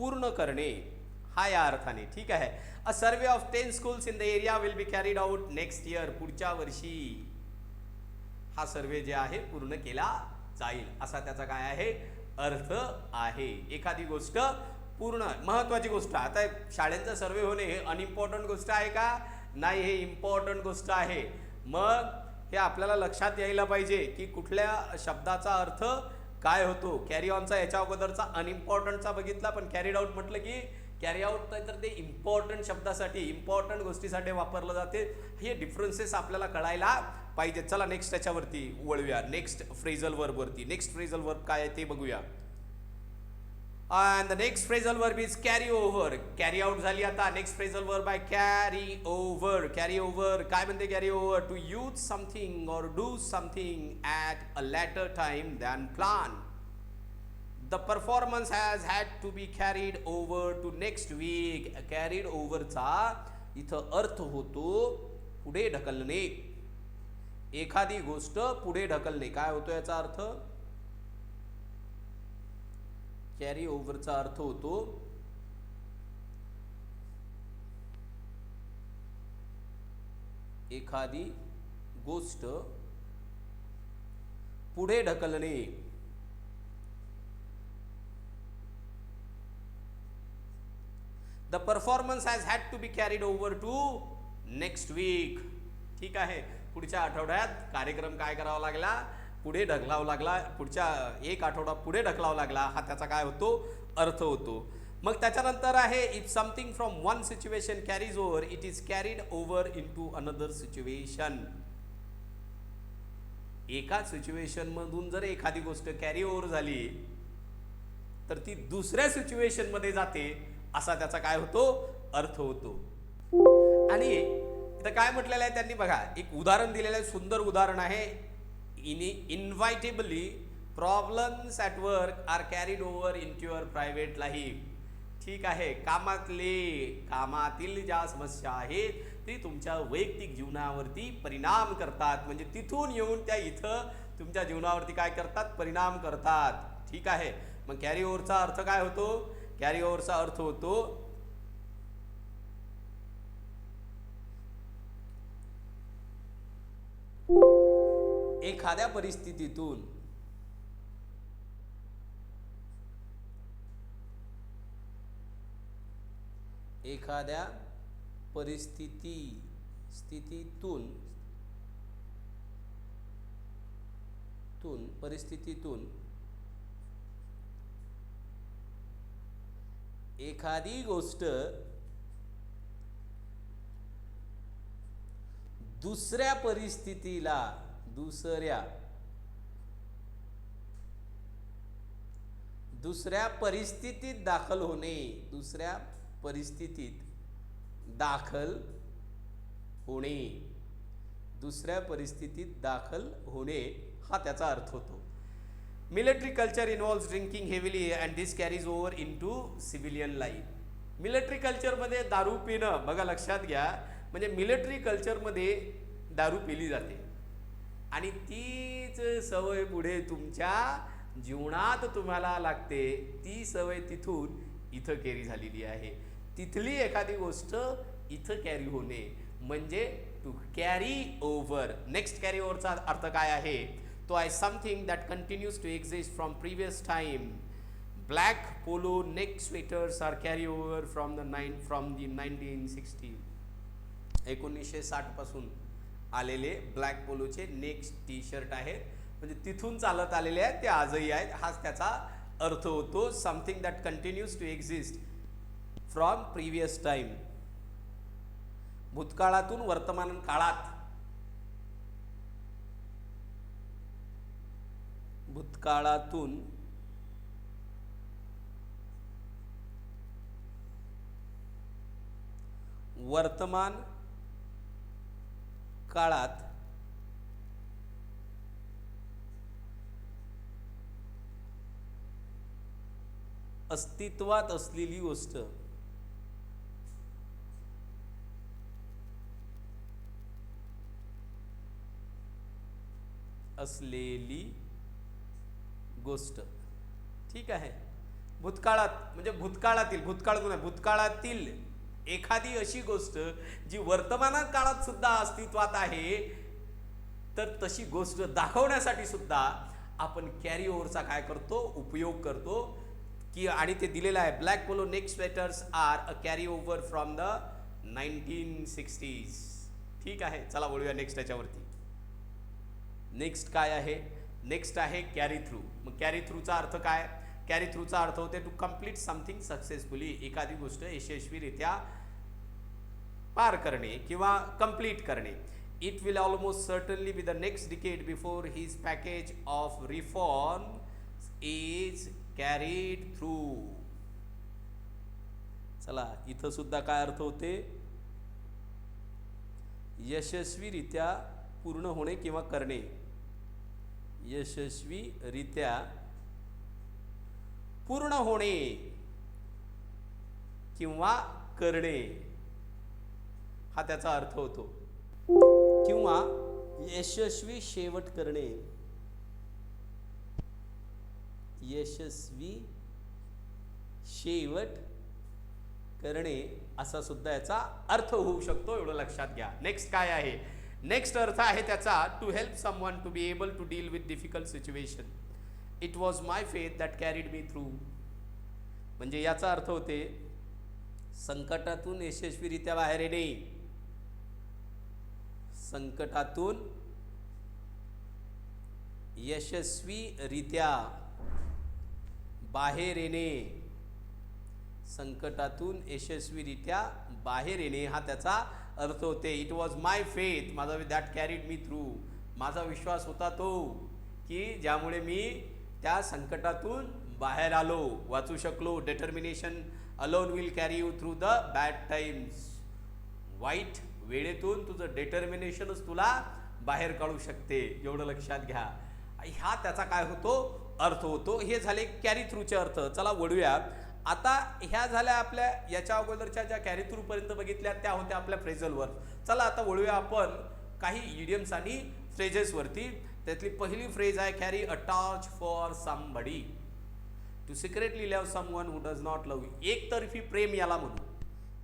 पूर्ण करणे हा या अर्थाने. ठीक आहे. A survey of 10 schools in the area will be carried out next year. पुढच्या वर्षी हा सर्वे जे आहे पूर्ण केला जाईल असा त्याचा काय आहे अर्थ आहे. एखादी गोष्ट पूर्ण महत्वाची गोष्ट. आता शाळेचा सर्वे होणे हे अनइम्पॉर्टंट गोष्ट आहे का? नाही, हे इम्पॉर्टंट गोष्ट आहे. मग हे आपल्याला लक्षात यायला पाहिजे की कुठल्या शब्दाचा अर्थ काय होतो. कॅरी ऑनचा याच्या अगोदरचा अनइम्पॉर्टंटचा बघितला, पण कॅरीड आउट म्हटलं की कॅरी आउट तर ते इम्पॉर्टंट शब्दासाठी इम्पॉर्टंट गोष्टीसाठी वापरलं जाते. हे डिफरन्सेस आपल्याला कळायला पाहिजे. चला नेक्स्ट त्याच्यावरती वळूया. नेक्स्ट फ्रेझल वर्ब वरती. नेक्स्ट फ्रेझल वर्ब काय आहे ते बघूया. And the next phrasal verb is carry over. Carry out झाली आता. Next phrasal verb आहे carry over. Carry over काय म्हणते carry over? To use something or do something at a later time than planned. The performance has had to be carried over to next week. Carried over चा इथं अर्थ होतो पुढे ढकलणे. एखादी गोष्ट पुढे ढकलणे. काय होतो याचा अर्थ? कॅरी ओव्हरचा अर्थ होतो एखादी गोष्ट पुढे ढकलणे. The performance has had to be carried over to next week. ठीक आहे. पुढच्या आठवड्यात कार्यक्रम काय करावा लागला? पुढे ढकलावा लागला. पुढच्या एक आठवडा पुढे ढकलावा लागला हा त्याचा काय होतो अर्थ होतो. मग त्याच्यानंतर आहे if something from one situation carries over it is carried over into another situation. एका सिच्युएशन मधून जर एखादी गोष्ट कॅरी ओव्हर झाली तर ती दुसऱ्या सिच्युएशन मध्ये जाते असा त्याचा काय होतो अर्थ होतो. आणि इथं काय म्हटलेलं आहे त्यांनी बघा एक उदाहरण दिलेलं आहे. सुंदर उदाहरण आहे. Inevitably problems at work are carried over into your private life. ठीक आहे. कामातील ज्या समस्या आहेत ती तुमच्या वैयक्तिक जीवनावरती परिणाम करतात. म्हणजे तिथून येऊन त्या इथं तुमच्या जीवनावरती काय करतात? परिणाम करतात. ठीक आहे. मग कॅरी ओव्हरचा अर्थ काय होतो? कॅरी ओव्हरचा अर्थ होतो एखाद्या परिस्थितीतून परिस्थितीतून एखादी गोष्ट दुसऱ्या परिस्थितीत दाखल होणे. दुसऱ्या परिस्थितीत दाखल होणे हा त्याचा अर्थ होतो. Military culture involves drinking heavily and this carries over into civilian life. Military कल्चरमध्ये दारू पिणं बघा लक्षात घ्या. म्हणजे मिलिटरी कल्चरमध्ये दारू पिली जाते आणि तीच सवय पुढे तुमच्या जीवनात तुम्हाला लागते. ती सवय तिथून इथं कॅरी झालेली आहे. तिथली एखादी गोष्ट इथं कॅरी होणे म्हणजे to carry over. Next carry ओव्हरचा अर्थ काय आहे? तो आहे something that continues to exist from previous time. Black polo neck sweaters are carry over from the 1960. 1960 पासून आलेले ब्लॅक पोलोचे नेक टी शर्ट आहेत. म्हणजे तिथून चालत आलेले आहेत ते आजही आहेत. हाच त्याचा अर्थ होतो. Something that continues to exist from previous time. भूतकाळातून वर्तमान काळात. वर्तमान काळात अस्तित्वात असलेली गोष्ट. ठीक आहे. भूतकाळात म्हणजे भूतकाळातील एखादी अशी गोष्ट जी वर्तमान काळात सुद्धा अस्तित्वात आहे, तर तशी गोष्ट दाखवण्यासाठी सुद्धा आपण कॅरी ओव्हरचा काय करतो, उपयोग करतो की. आणि ते दिलेलं आहे, black polo neck sweaters are a carry over from the 1960s. ठीक आहे, चला बोलूया नेक्स्ट याच्यावरती. नेक्स्ट काय आहे, नेक्स्ट आहे कॅरी थ्रू. मग कॅरी थ्रूचा अर्थ काय? कॅरी थ्रूचा अर्थ होते टू कम्प्लीट समथिंग सक्सेसफुली, एखादी गोष्ट यशस्वीरित्या पार करणे किंवा कंप्लीट करणे. It will almost certainly be the next decade before his package of reform is carried through. चला, इथं सुद्धा काय अर्थ होते, यशस्वीरित्या पूर्ण होणे किंवा करणे. यशस्वीरित्या पूर्ण होणे किंवा करणे हा त्याचा अर्थ होतो, किंवा यशस्वी शेवट करणे. यशस्वी शेवट करणे असा सुद्धा याचा अर्थ होऊ शकतो, एवढं लक्षात घ्या. नेक्स्ट काय आहे, नेक्स्ट अर्थ आहे त्याचा to help someone to be able to deal with difficult situation. It was my faith that carried me through. म्हणजे याचा अर्थ होते संकटातून यशस्वीरित्या बाहेर येणे. संकटातून यशस्वीरित्या बाहेर येणे. संकटातून यशस्वीरित्या बाहेर येणे हा त्याचा अर्थ होते. इट वॉज माय फेथ, माझा दॅट कॅरीड मी थ्रू. माझा विश्वास होता तो की ज्यामुळे मी त्या संकटातून बाहेर आलो, वाचू शकलो. Determination alone will carry you through the bad times. वाईट वेळेतून तुझं डिटर्मिनेशनच तुला बाहेर काढू शकते, एवढं लक्षात घ्या. हा त्याचा काय होतो, अर्थ होतो. हे झाले कॅरी थ्रूचे अर्थ. चला वळूया आता. ह्या झाल्या आपल्या याच्या अगोदरच्या ज्या कॅरी थ्रू पर्यंत बघितल्या त्या होत्या आपल्या फ्रेझलवर. चला आता वळूया आपण काही इडियम्स आणि फ्रेजेसवरती. त्यातली पहिली फ्रेज आहे carry a torch for somebody. To secretly love someone who does not love you. एकतर्फी प्रेम याला म्हणू.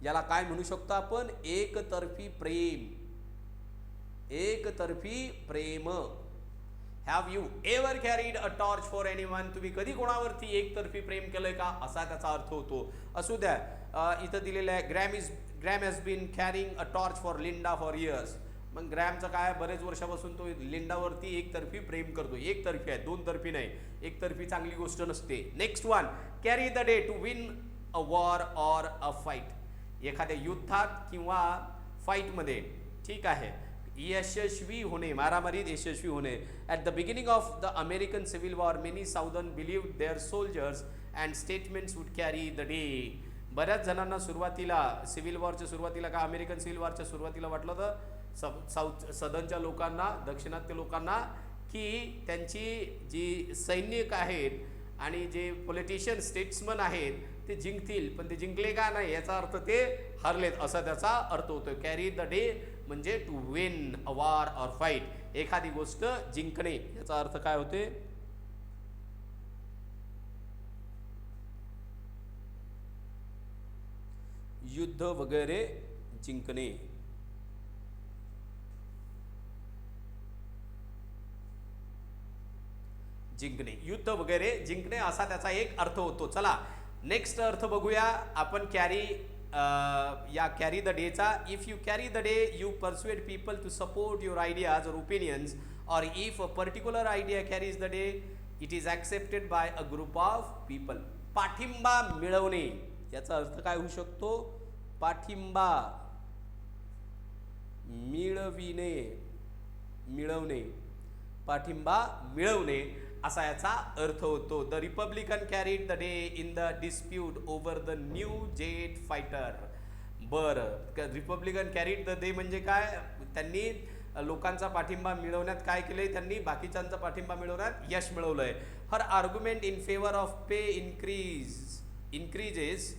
याला काय म्हणू शकतो आपण, एकतर्फी प्रेम. एकतर्फी प्रेम. Have you ever carried a torch for anyone. तुम्ही कधी कोणावरती एकतर्फी प्रेम केलंय का, असा त्याचा अर्थ होतो. असू द्या, इथं दिलेलं आहे Graham has been carrying a torch for Linda for years. मग ग्रॅमचं काय, बरेच वर्षापासून तो लिंडावरती एकतर्फी प्रेम करतो. एकतर्फी आहे, दोन तर्फी नाही. एकतर्फी चांगली गोष्ट नसते. Next one, carry the day to win a war or a fight. एखाद्या युद्धात किंवा फाईटमध्ये, ठीक आहे, यशस्वी होणे, मारामारीत यशस्वी होणे. At the beginning of the American civil war many southern believed their soldiers and statements would carry the day. बऱ्याच जणांना सुरुवातीला सिव्हिल वॉरच्या सुरुवातीला का अमेरिकन सिव्हिल वॉरच्या सुरुवातीला वाटलं होतं साऊथ सदनच्या लोकांना, दक्षिणात्य लोकांना, की त्यांची जी सैनिक आहेत आणि जे पॉलिटिशियन स्टेट्समन आहेत ते जिंकतील, पण ते जिंकले का नाही याचा अर्थ ते हरलेत, असा त्याचा अर्थ होतो. कॅरी द डे म्हणजे to win a war or fight, एखादी गोष्ट जिंकणे. याचा अर्थ काय होते, युद्ध वगैरे जिंकणे. जिंकणे, युद्ध वगैरे जिंकणे असा त्याचा एक अर्थ होतो. चला नेक्स्ट अर्थ बघूया आपण कॅरी या कॅरी द डेचा. If you carry the day you persuaded people to support your ideas और ओपिनियन्स, और if a particular idea carries the day it is accepted by a group of people. पाठिंबा मिळवणे याचा अर्थ काय होऊ शकतो, पाठिंबा मिळविणे, मिळवणे, पाठिंबा मिळवणे असा याचा अर्थ होतो. The Republican carried the day in the dispute over the new jet fighter. बरं, रिपब्लिकन कॅरीड द डे म्हणजे काय, त्यांनी लोकांचा पाठिंबा मिळवण्यात काय केलंय, त्यांनी बाकीच्यांचा पाठिंबा मिळवण्यात यश मिळवलंय. Her argument in favour of pay increases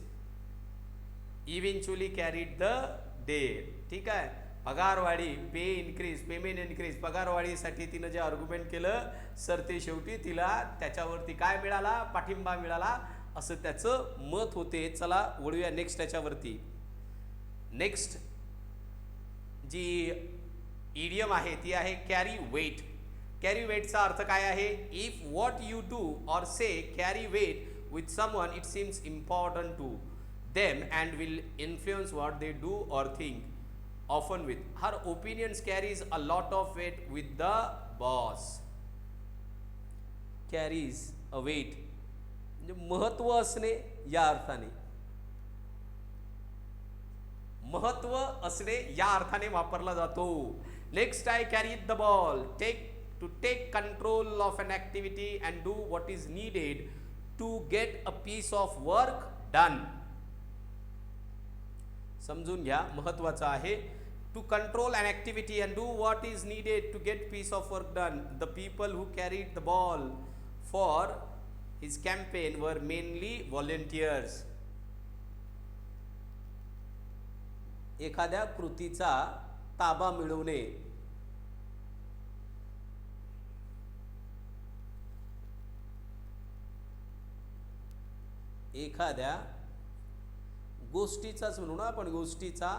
eventually carried the day. ठीक आहे, पगारवाढी, पे इन्क्रीज, पेमेंट इन्क्रीज, पगारवाढीसाठी तिनं जे आर्ग्युमेंट केलं सर ते शेवटी तिला त्याच्यावरती काय मिळाला, पाठिंबा मिळाला असं त्याचं मत होते. चला वळूया नेक्स्ट त्याच्यावरती. नेक्स्ट जी इडियम आहे ती आहे कॅरी वेट. कॅरी वेटचा अर्थ काय आहे? If what you do or say carry weight with someone it seems important to them and will influence what they do or think. Often with her opinions carries a lot of weight with the boss. Carries a weight म्हणजे महत्व असणे या अर्थाने, महत्व असणे या अर्थाने वापरला जातो. नेक्स्ट आहे carry the ball. To take control of an activity and do what is needed to get a piece of work done. समजून घ्या, महत्वाचं आहे. To control an activity and do what is needed to get piece of work done. The people who carried the ball for his campaign were mainly volunteers. एखाद्या कृतीचा ताबा मिळवणे, एखाद्या गोष्टीचाच म्हणू ना आपण, गोष्टीचा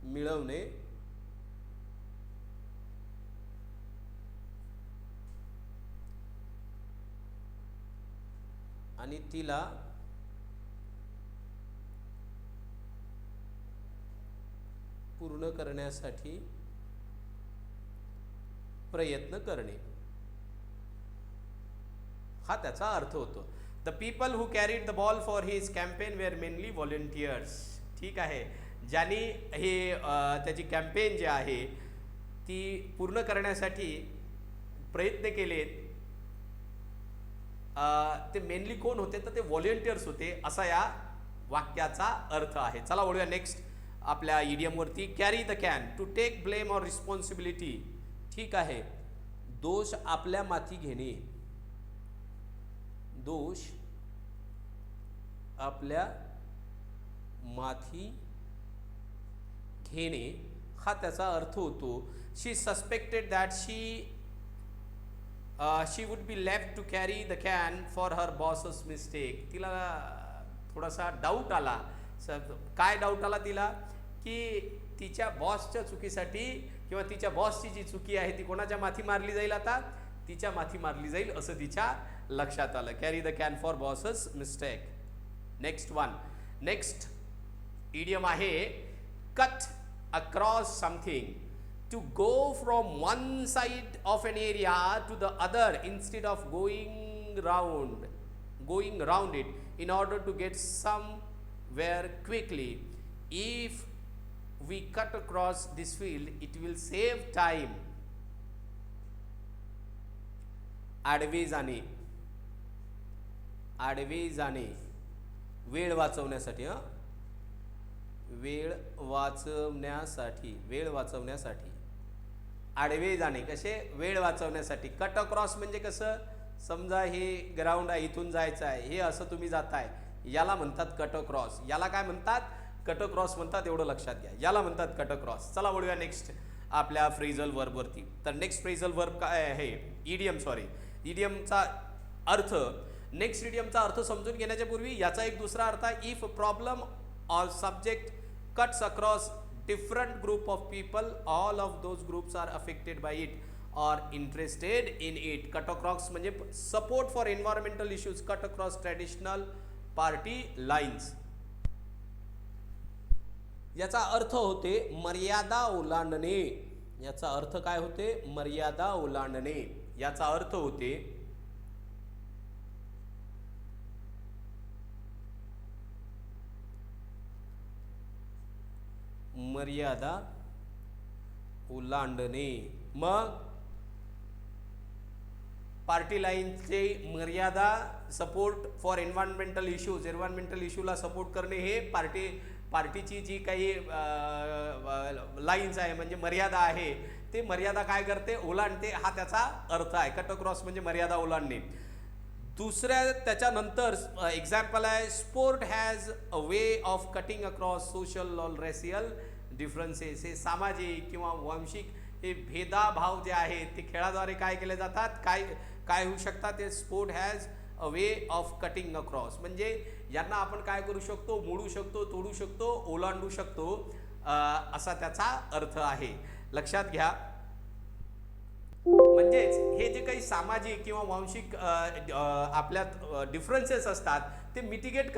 मिळवणे आणि तिला पूर्ण करण्यासाठी प्रयत्न करणे, हा त्याचा अर्थ होतो. The people who carried the ball for his campaign were mainly volunteers. ठीक आहे, ज्यांनी हे त्याची कॅम्पेन जी आहे ती पूर्ण करण्यासाठी प्रयत्न केलेत, ते मेनली कोण होते? तर ते व्हॉलेंटियर्स होते, असा या वाक्याचा अर्थ आहे. चला वळूया नेक्स्ट आपल्या इडियमवरती. Carry the can. To take blame or responsibility. ठीक आहे, दोष आपल्या माथी घेणे, दोष आपल्या माथी घेणे हा त्याचा अर्थ होतो. She suspected that she would be left to carry the can for her boss's mistake. तिला थोडासा डाऊट आला. काय डाऊट आला तिला? की तिच्या बॉसच्या चुकीसाठी किंवा तिच्या बॉसची जी चुकी आहे ती कोणाच्या माथी मारली जाईल? आता तिच्या माथी मारली जाईल असं तिच्या लक्षात आलं. Carry the can for boss's mistake. Next one. Next idiom आहे cut across something. To go from one side of an area to the other instead of going round it in order to get somewhere quickly. If we cut across this field, it will save time. आडवे जाणे, आडवे जाणे, वेळ वाचवण्यासाठी. वेळ वाचवण्यासाठी, वेळ वाचवण्यासाठी आडवे जाणे. कसे? वेळ वाचवण्यासाठी. कट अक्रॉस म्हणजे कसं? समजा हे ग्राउंड आहे, इथून जायचं आहे, हे असं तुम्ही जाताय, याला म्हणतात कट अक्रॉस. याला काय म्हणतात? कट अक्रॉस म्हणतात, एवढं लक्षात घ्या. याला म्हणतात कट अक्रॉस. चला वळूया नेक्स्ट आपल्या फ्रेझल वर्बवरती. तर नेक्स्ट फ्रेझल वर्ब काय आहे? इडियम, सॉरी, इडियमचा अर्थ. नेक्स्ट इडियमचा अर्थ समजून घेण्याच्या पूर्वी याचा एक दुसरा अर्थ आहे. If problem or subject cuts across different group of people, all of those groups are affected by it or interested in it. Cut across म्हणजे support for environmental issues, cut across traditional party lines. याचा अर्थ होते मर्यादा ओलांडणे. याचा अर्थ काय होते? मर्यादा ओलांडणे. याचा अर्थ होते मर्यादा ओलांडणे. मग पार्टी लाईनचे मर्यादा, support for environmental issues, environmental इश्यूला सपोर्ट करणे, हे पार्टीची जी काही लाईन्स आहे म्हणजे मर्यादा आहे, ते मर्यादा काय करते? ओलांडते. हा त्याचा अर्थ आहे. कट अक्रॉस म्हणजे मर्यादा ओलांडणे. दुसऱ्या त्याच्यानंतर एक्झाम्पल आहे sport has a way of cutting across social और रेशियल डिफरन्सेस. हे सामाजिक किंवा वांशिक हे भेदाभाव जे आहेत ते खेळाद्वारे काय केले जातात, काय होऊ शकतात, ते sport has a way of cutting across, म्हणजे यांना आपण काय करू शकतो, मोडू शकतो, तोडू शकतो, ओलांडू शकतो, असा त्याचा अर्थ आहे. लक्षात घ्या. म्हणजेच हे जे काही सामाजिक किंवा वांशिक आपल्यात डिफरन्सेस असतात ते मिटिगेट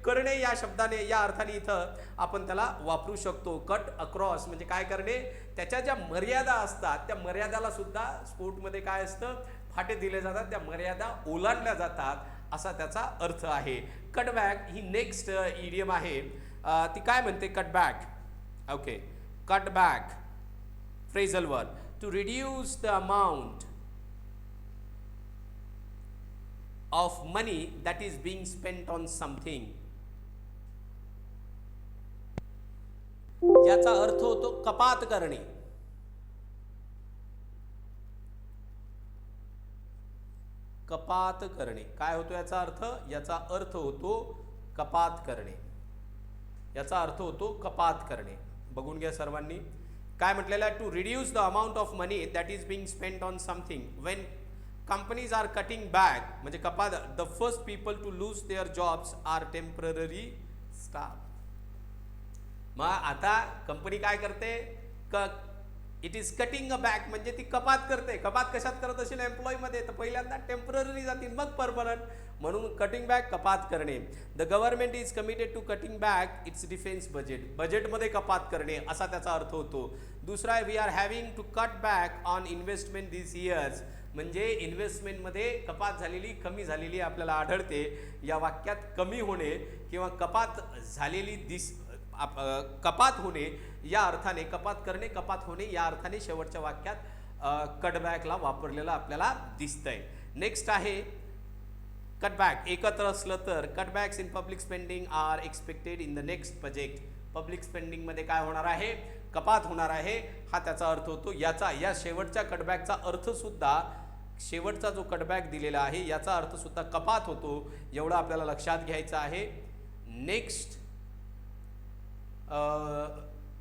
करणे या शब्दाने, या अर्थाने इथं आपण त्याला वापरू शकतो. कट अक्रॉस म्हणजे काय करणे, त्याच्या ज्या मर्यादा असतात त्या मर्यादाला सुद्धा स्पोर्टमध्ये काय असतं, फाटे दिले जातात, त्या मर्यादा ओलांडल्या जातात, असा त्याचा अर्थ आहे. कटबॅक ही नेक्स्ट इडियम आहे. ती काय म्हणते, cutback. Okay, cutback phrasal verb, to reduce the amount of money that is being spent on something. याचा अर्थ होतो कपात करणे. कपात करणे काय होतो याचा अर्थ, याचा अर्थ होतो कपात करणे. याचा अर्थ होतो कपात करणे. बघून घ्या सर्वांनी काय म्हटलेलं आहे, to reduce the amount of money that is being spent on something when companies are cutting back, म्हणजे कपात. The first people to lose their jobs are temporary staff. मग आता कंपनी काय करते, it is cutting a back म्हणजे ती कपात करते. कपात कशात करत असेल, एम्प्लॉयमध्ये, तर पहिल्यांदा टेम्पररी जातील मग परमनंट, म्हणून कटिंग बॅक कपात करणे. The government is committed to cutting back its defence budget, बजेटमध्ये कपात करणे असा त्याचा अर्थ होतो. दुसरा आहे, we are having to cut back on investment this years, म्हणजे इन्व्हेस्टमेंटमध्ये कपात झालेली, कमी झालेली आपल्याला आढळते. या वाक्यात कमी होणे किंवा कपात झालेली कपात होणे या अर्थाने, कपात करणे, कपात होणे या अर्थाने शेवटच्या वाक्यात कटबॅकला वापरलेलं आपल्याला दिसतंय. नेक्स्ट आहे कटबॅक. एकत्र असलं तर cutbacks in public spending are expected in the next budget. Public स्पेंडिंगमध्ये काय होणार आहे, कपात होणार आहे, हा त्याचा अर्थ होतो. या शेवटच्या कटबॅकचा अर्थ सुद्धा, शेवटचा जो कटबॅक दिलेला आहे याचा अर्थ सुद्धा कपात होतो, एवढं आपल्याला लक्षात घ्यायचं आहे. नेक्स्ट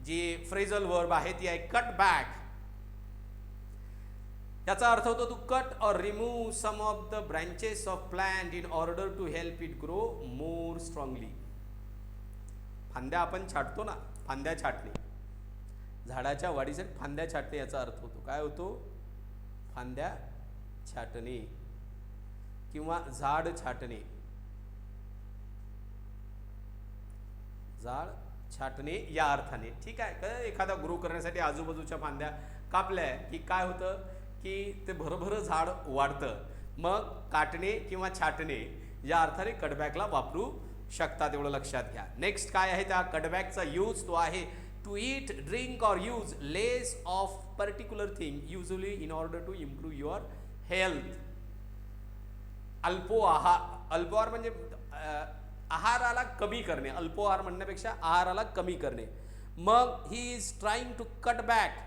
जी फ्रेझल वर्ब आहे ती आहे कट बॅक. याचा अर्थ होतो to cut or remove some of the branches of plant in order to help it grow more strongly. फांद्या आपण छाटतो ना, फांद्या छाटणे, झाडाच्या वाढीसाठी फांद्या छाटणे याचा अर्थ होतो. काय होतो, फांद्या छाटणे किंवा झाड छाटणे, झाड छाटणे या अर्थाने. ठीक आहे, एखादा ग्रो करण्यासाठी आजूबाजूच्या फांद्या कापल्या की काय होतं की ते भरभर झाड वाढतं. मग काटणे किंवा छाटणे या अर्थाने कटबॅकला वापरू शकतात, एवढं लक्षात घ्या. नेक्स्ट काय आहे त्या कटबॅकचा यूज, तो आहे टू ईट, ड्रिंक और use less of particular thing usually in order to improve your health. अल्पोहार म्हणजे आहाराला कमी करणे, अल्पोहार म्हणण्यापेक्षा आहाराला कमी करणे. मग he is trying to cut back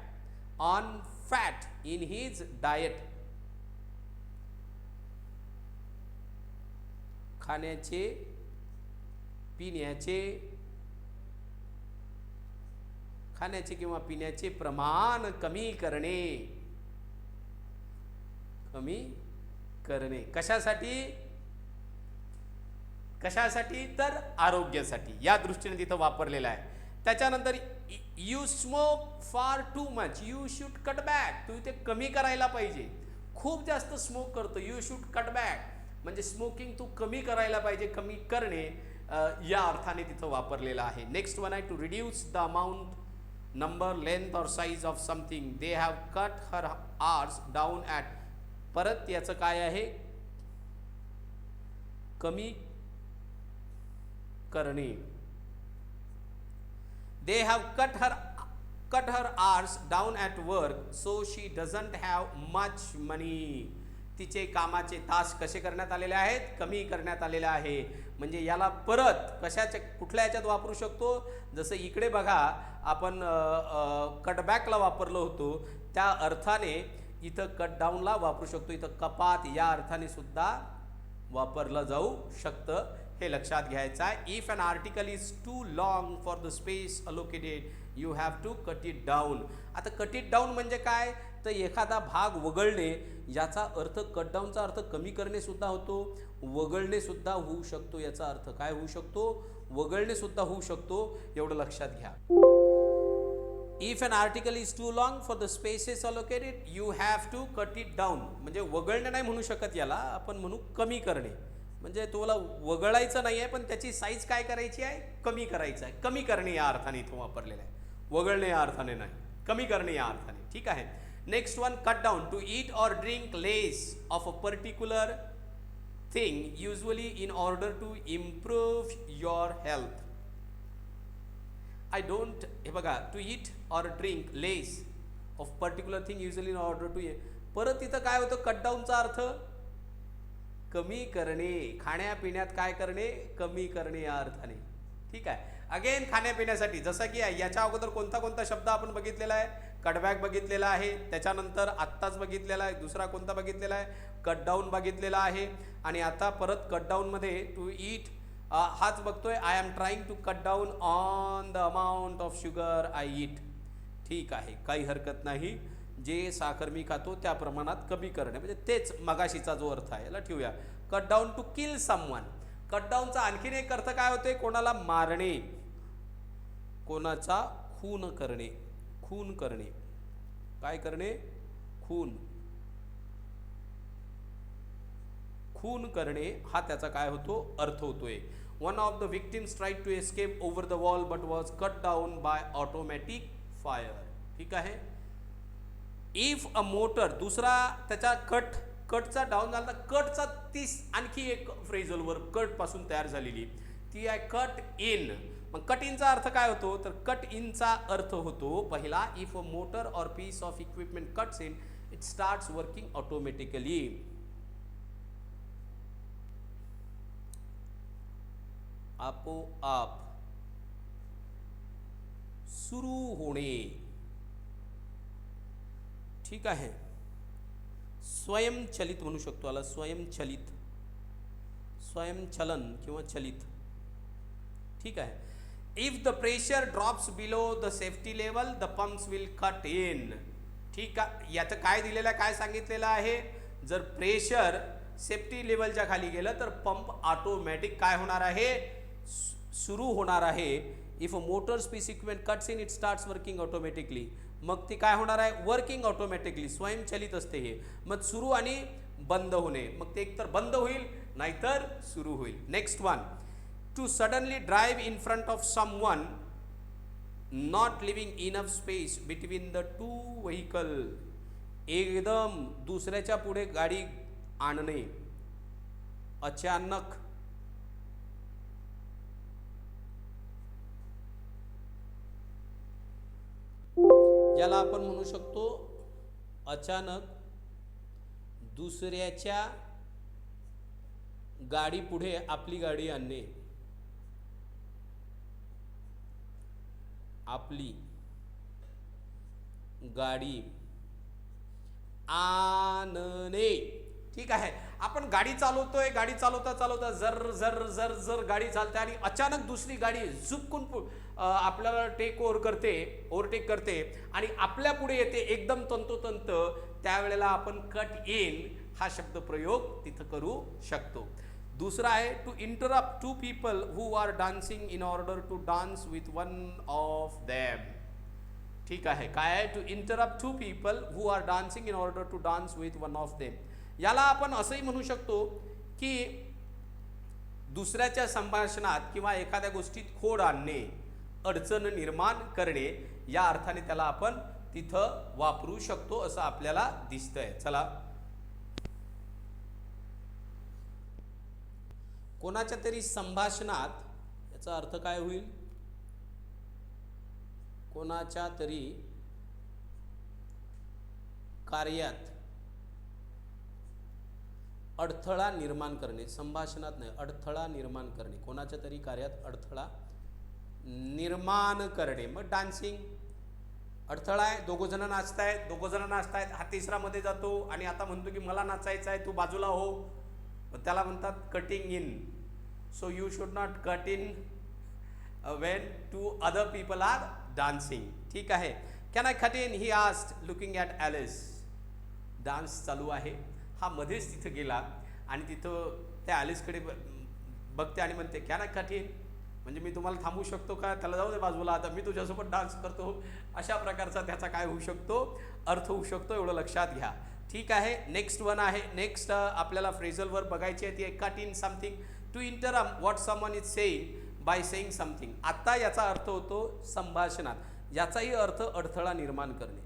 on fat in his diet. खाण्याचे किंवा पिण्याचे प्रमाण कमी करणे. कशासाठी तर आरोग्यासाठी, या दृष्टीने तिथं वापरलेलं आहे. त्याच्यानंतर you smoke far too much, you should cut back. तू इथे कमी करायला पाहिजे, खूप जास्त स्मोक करतो, यू शूड कट बॅक म्हणजे स्मोकिंग तू कमी करायला पाहिजे, कमी करणे या अर्थाने तिथं वापरलेलं आहे. नेक्स्ट वन आहे to reduce the amount, number, length और size of something. They have cut her hours down at. परत याचं काय आहे, कमी करणे. They have cut her hours down at work so she doesn't have much money. तिचे कामाचे तास कसे करण्यात आलेले आहेत, कमी करण्यात आलेले आहे. म्हणजे याला परत कुठल्या याच्यात वापरू शकतो, जसं इकडे बघा आपण कटबॅकला वापरलो होतो त्या अर्थाने इथं कट डाऊनला वापरू शकतो. इथं कपात या अर्थाने सुद्धा वापरलं जाऊ शकतं, हे लक्षात घ्यायचं आहे. If an article is too long for the space allocated you have to cut it down. आता कट इट डाऊन म्हणजे काय, तर एखादा भाग वगळणे, याचा अर्थ कट डाऊनचा अर्थ कमी करणे सुद्धा होतो, वगळणे सुद्धा होऊ शकतो. याचा अर्थ काय होऊ शकतो, वगळणे सुद्धा होऊ शकतो. एवढं लक्षात घ्या. If an article is too long for the spaces allocated you have to cut it down. म्हणजे वगळणे नाही म्हणू शकत, याला आपण म्हणू कमी करणे. म्हणजे तुला वगळायचं नाही आहे, पण त्याची साईज काय करायची आहे, कमी करायचं आहे. कमी करणे या अर्थाने इथं वापरलेला आहे, वगळणे या अर्थाने नाही, कमी करणे या अर्थाने. ठीक आहे. Next one, cut down. To eat और drink less of a particular thing usually in order to improve your health. I don't, हे बघा, टू ईट और drink less of particular thing usually in order to, परत इथं काय होतं, cut डाऊनचा अर्थ कमी करणे, खाण्यापिण्यात काय करणे, कमी करणे या अर्थाने. ठीक आहे. अगेन खाण्यापिण्यासाठी, जसं की याच्या अगोदर कोणता कोणता शब्द आपण बघितलेला आहे, कटबॅक बघितलेला आहे, त्याच्यानंतर आत्ताच बघितलेला आहे, दुसरा कोणता बघितलेला आहे, कट डाऊन बघितलेला आहे, आणि आता परत कट डाऊनमध्ये टू ईट हाच बघतोय. I am trying to cut down on the amount of sugar I eat. ठीक आहे, काही हरकत नाही. जे साखर मी खातो त्या प्रमाणात कमी करणे, म्हणजे तेच मगाशीचा जो अर्थ आहे याला ठेवूया. Cut down to kill someone. Cut डाऊनचा आणखीन एक अर्थ काय होते, कोणाला मारणे, कोणाचा खून करणे. खून करणे, काय करणे, खून, खून करणे हा त्याचा काय होतो, अर्थ होतोय. One of the victims tried to escape over the wall but was cut down by automatic fire. ठीक आहे. इफ अ मोटर, दुसरा त्याचा कटचा डाऊन झाला, कटचा तीस आणखी एक फ्रेझल वर्ब कट पासून तयार झालेली ती आहे कट इन. मग कट इनचा अर्थ काय होतो, तर कट इनचा अर्थ होतो पहिला, if a motor or piece of equipment cuts in it starts working automatically. आपोआप सुरू होणे. ठीक आहे. स्वयंचलित म्हणू शकतो याला, स्वयंचलित, स्वयंचलन किंवा चलित. ठीक आहे. If the pressure drops below the safety level the pumps will cut in. ठीक आहे. याचं काय दिलेलं आहे, काय सांगितलेलं आहे, जर प्रेशर सेफ्टी लेवलच्या खाली गेलं तर पंप ऑटोमॅटिक काय होणार आहे, सुरू होणार आहे. If a motor piece equipment cuts in it starts working automatically. मग ती काय होणार आहे, वर्किंग ऑटोमॅटिकली, स्वयंचलित असते हे. मग सुरू आणि बंद होणे, मग ते एकतर बंद होईल नाहीतर सुरू होईल. Next one, to suddenly drive in front of someone not leaving enough space between the two vehicle. एकदम दुसऱ्याच्या पुढे गाडी आणणे, अचानक. याला आपण म्हणू शकतो अचानक दुसऱ्याच्या गाडी पुढे आपली गाडी आणणे, आपली गाडी आणणे. ठीक आहे. आपण गाडी चालवतोय, गाडी चालवता चालवता जर जर जर जर गाडी चालते आणि अचानक दुसरी गाडी झुकून आपल्याला ओव्हरटेक करते आणि आपल्या पुढे येते एकदम तंतोतंत, त्यावेळेला आपण कट इन हा शब्द प्रयोग तिथं करू शकतो. दुसरा आहे to interrupt two people who are dancing in order to dance with one of them. ठीक आहे. काय आहे, to interrupt two people who are dancing in order to dance with one of them. याला आपण असंही म्हणू शकतो की दुसऱ्याच्या संभाषणात किंवा एखाद्या गोष्टीत खोड आणणे, अडचण निर्माण करणे, या अर्थाने त्याला आपण तिथं वापरू शकतो असं आपल्याला दिसतंय. चला, कोणाच्या तरी संभाषणात याचा अर्थ काय होईल, कोणाच्या तरी कार्यात अडथळा निर्माण करणे, संभाषणात नाही, अडथळा निर्माण करणे, कोणाच्या तरी कार्यात अडथळा निर्माण करणे. मग डान्सिंग अडथळा आहे, दोघं जण नाचतायत, हा तिसरा मध्ये जातो आणि आता म्हणतो की मला नाचायचं आहे, तू बाजूला हो. त्याला म्हणतात cutting in. So you should not cut in when two other people are dancing. ठीक आहे. Can I cut in, he asked looking at Alice. Dance चालू आहे. हा मध्येच तिथं गेला आणि तिथं त्या ॲलिसकडे बघते आणि म्हणते कॅन आय कट इन, म्हणजे मी तुम्हाला थांबवू शकतो का, त्याला जाऊ दे बाजूला, आता मी तुझ्यासोबत डान्स करतो. अशा प्रकारचा त्याचा काय होऊ शकतो, अर्थ होऊ शकतो. एवढं लक्षात घ्या. ठीक आहे. नेक्स्ट वन आहे. नेक्स्ट आपल्याला फ्रेझल वर्ब बघायची आहे ती आहे cut in something. To interrupt what someone is saying by saying something. आता याचा अर्थ होतो संभाषणात. याचाही अर्थ अडथळा निर्माण करणे.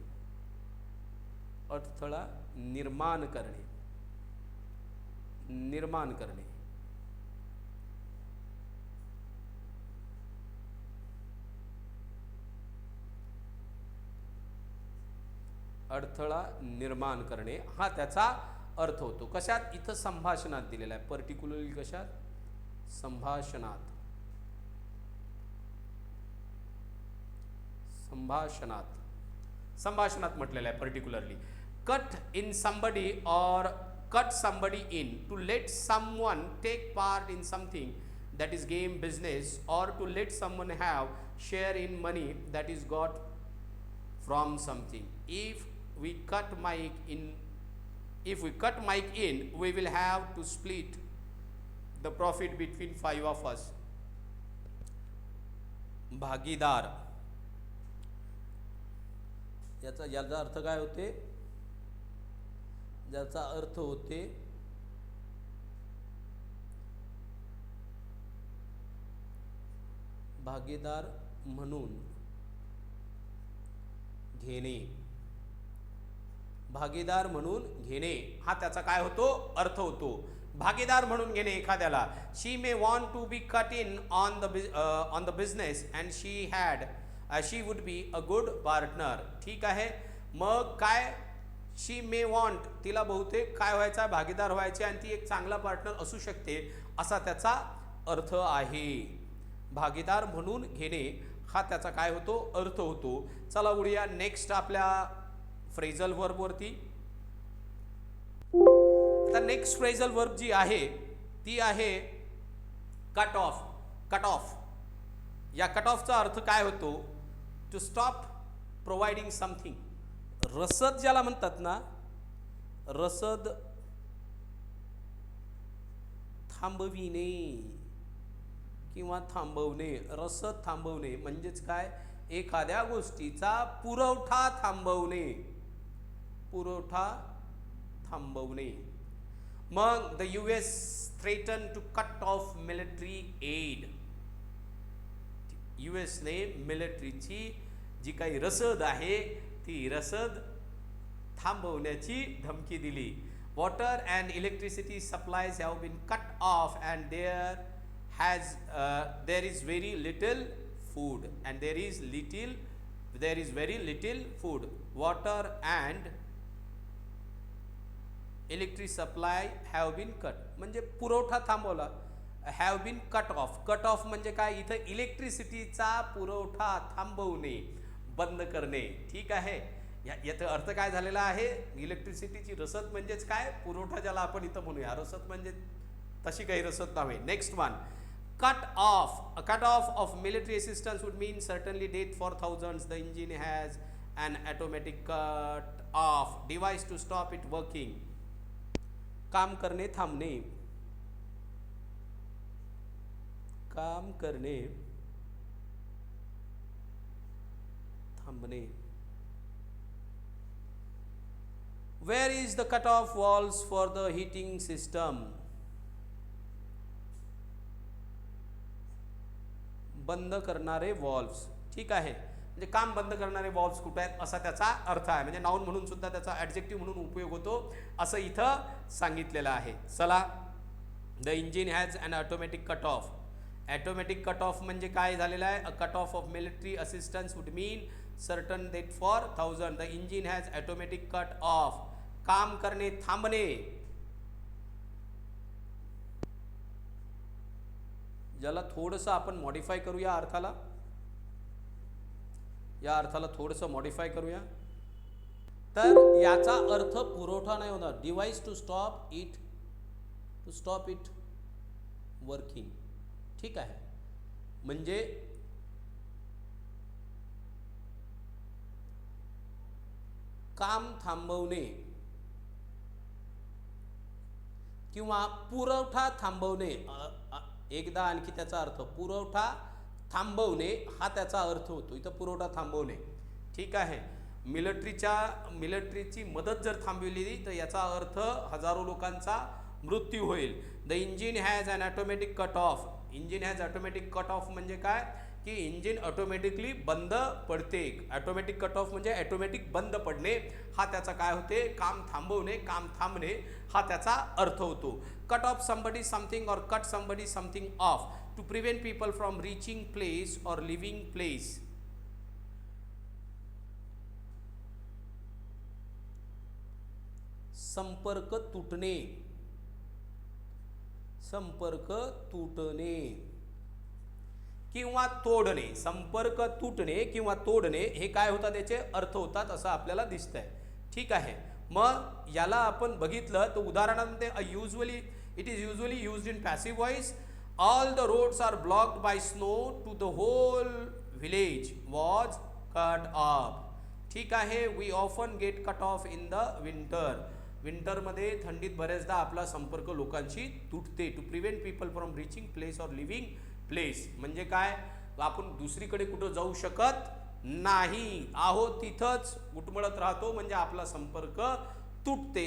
अडथळा निर्माण करणे. निर्माण करणे. अडथळा निर्माण करणे हा त्याचा अर्थ होतो. कशात? इथं संभाषणात दिलेला आहे. पर्टिक्युलरली कशात? संभाषणात. संभाषणात. संभाषणात म्हटलेलं आहे पर्टिक्युलरली. कट इन समबडी और cut somebody in, to let someone take part in something that is game business, or to let someone have share in money that is got from something. If we cut Mike in, we will have to split the profit between 5 of us. भागीदार. याचा अर्थ काय होते? ज्याचा अर्थ होते भागीदार म्हणून घेणे. भागीदार म्हणून घेणे हा त्याचा काय होतो? अर्थ होतो. भागीदार म्हणून घेणे एखाद्याला. She may want to be cut in on the business and she would be a good partner. ठीक आहे. मग काय? शी मे वॉन्ट, तिला बहुतेक काय व्हायचा? भागीदार व्हायचे आणि ती एक चांगला पार्टनर असू शकते असा त्याचा अर्थ आहे. भागीदार म्हणून घेणे हा त्याचा काय होतो? अर्थ होतो. चला उडूया नेक्स्ट आपल्या फ्रेझल वर्ब वरती. आता नेक्स्ट फ्रेझल वर्ब जी आहे ती आहे कट ऑफ. Cut off. या कट ऑफचा अर्थ काय होतो? To stop providing something. रसद ज्याला म्हणतात ना, रसद थांबविणे किंवा थांबवणे. रसद थांबवणे म्हणजेच काय? एखाद्या गोष्टीचा पुरवठा थांबवणे. पुरवठा थांबवणे. मग the US threatened to cut off military aid. US ने मिलिटरीची जी काही रसद आहे ती रसद थांबवण्याची धमकी दिली. Water and electricity supplies have been cut off and there is very little food. And there is very little food. Water and electric supply have been cut म्हणजे पुरवठा थांबवला. Have been cut off. Cut off म्हणजे काय? इथं इलेक्ट्रिसिटीचा पुरवठा थांबवणे, बंद करणे. ठीक आहे. याचा अर्थ काय झालेला आहे? इलेक्ट्रिसिटीची रसद म्हणजेच काय? पुरवठा ज्याला आपण इथं म्हणूया. रसद म्हणजे तशी काही रसद नव्हे. Next one cut off. A cut off of military assistance would mean certainly death for thousands. The engine has an automatic cut off device to stop it working. काम करणे थांबणे. काम करणे थांबणे. Where is the cut-off valves for the heating system? बंद करणारे valves. ठीक आहे. म्हणजे काम बंद करणारे वॉल्व्स कुठे आहेत असा त्याचा अर्थ आहे. म्हणजे नाउन म्हणून सुद्धा त्याचा ॲडजेक्टिव्ह म्हणून उपयोग होतो असं इथं सांगितलेलं आहे. चला. The engine has an automatic cut off. Automatic cut off म्हणजे काय झालेलं आहे? A cut off of military assistance would mean certain date for 1000. The engine has automatic cut off. काम करणे थांबणे. ज्याला थोडंसं आपण मॉडिफाय करूया अर्थाला. या अर्थाला थोडंसं मॉडिफाय करूया. तर याचा अर्थ पुरवठा नाही होणार. Device to stop it working. ठीक आहे. म्हणजे काम थांबवणे किंवा पुरवठा थांबवणे, एकदा आणखी त्याचा अर्थ पुरवठा थांबवणे हा त्याचा अर्थ होतो. इथं पुरवठा थांबवणे. ठीक आहे. मिलिटरीची मदत जर थांबवली तर याचा अर्थ हजारो लोकांचा मृत्यू होईल. The engine has an automatic cut off. Engine has automatic cut off म्हणजे काय की इंजिन ऑटोमॅटिकली बंद पडते. ऑटोमॅटिक कट ऑफ म्हणजे ऑटोमॅटिक बंद पडणे हा त्याचा काय होते, काम थांबवणे, काम थांबणे हा त्याचा अर्थ होतो. Cut off somebody something or cut somebody something off to prevent people from reaching place और लिव्हिंग प्लेस. संपर्क तुटणे, संपर्क तुटणे किंवा तोडणे. संपर्क तुटणे किंवा तोडणे हे काय होतात, त्याचे अर्थ होतात असं आपल्याला दिसतंय. ठीक आहे. मग याला आपण बघितलं तर उदाहरणामध्ये it is usually used in passive voice. All the roads are blocked by snow to the whole village was cut off. ठीक आहे. We often get cut off in the winter. विंटरमध्ये थंडीत बऱ्याचदा आपला संपर्क लोकांशी तुटते. To prevent people from reaching place और लिव्हिंग प्लेस म्हणजे काय, आपण दुसरीकडे कुठं जाऊ शकत नाही आहोत, तिथंच उटमळत राहतो म्हणजे आपला संपर्क तुटते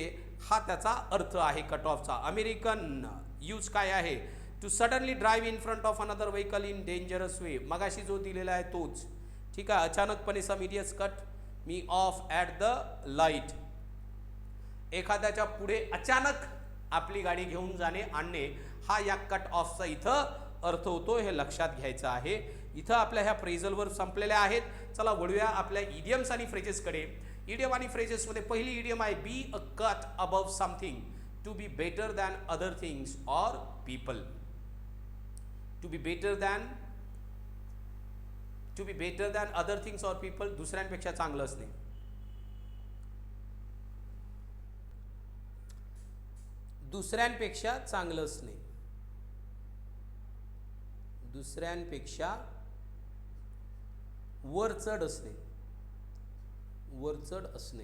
हा त्याचा अर्थ आहे कट ऑफचा. अमेरिकन यूज काय आहे, to suddenly drive in front of another vehicle in dangerous way. मगाशी जो दिलेला आहे तोच. ठीक आहे. अचानकपणे some idiots cut me off at the light. एखाद्याच्या पुढे अचानक आपली गाडी घेऊन जाणे, आणणे हा या कट ऑफचा इथं अर्थ होतो. हे लक्षात घ्यायचं आहे. इथं आपल्या ह्या फ्रेझलवर संपलेल्या आहेत. चला वळूया आपल्या इडियम्स आणि फ्रेजेसकडे. इडियम आणि फ्रेजेसमध्ये पहिली इडियम आहे be a cut above something, to be better than other things or people. To be better than other things or people, दुसऱ्यांपेक्षा चांगलं असणे. दुसऱ्यांपेक्षा चांगलं असणे, दुसऱ्यांपेक्षा वरचढ असणे, वरचढ असणे.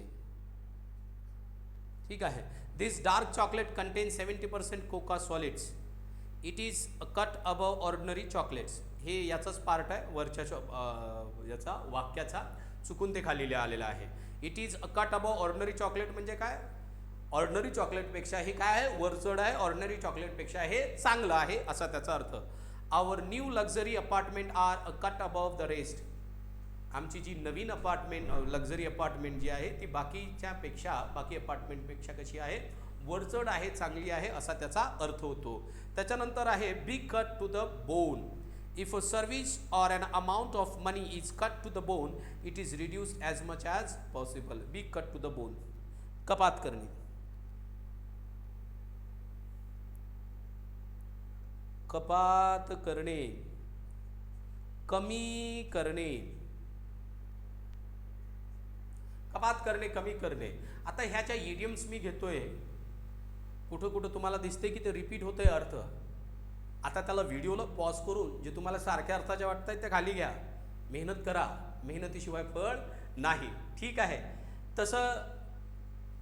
ठीक आहे. This dark chocolate contain 70% cocoa solids. It is a cut above ordinary chocolates. हे याचाच पार्ट आहे वरच्या याचा वाक्याचा, चुकून ते खाली आलेलं आहे. It is a cut above ordinary chocolate म्हणजे काय, ऑर्डिनरी चॉकलेटपेक्षा हे काय आहे, वरचढ आहे. ऑर्डिनरी चॉकलेटपेक्षा हे चांगलं आहे असा त्याचा अर्थ. Our new luxury apartment are a cut above the rest. आमची जी नवीन अपार्टमेंट लक्झरी अपार्टमेंट जी आहे ती बाकी अपार्टमेंटपेक्षा कशी आहे, वरचढ आहे, चांगली आहे असा त्याचा अर्थ होतो. त्याच्यानंतर आहे be cut to the bone. If a service or an amount of money is cut to the bone it is reduced as much as possible. Be cut to the bone, कपात करणे. कपात करणे, कमी करणे. कपात करणे, कमी करणे. आता ह्याच्या इडियम्स मी घेतोय, कुठं कुठं तुम्हाला दिसते की ते रिपीट होतंय अर्थ. आता त्याला व्हिडिओला पॉज करून जे तुम्हाला सारख्या अर्थाच्या वाटतायत ते खाली घ्या. मेहनत करा, मेहनतीशिवाय फळ नाही. ठीक आहे. तसं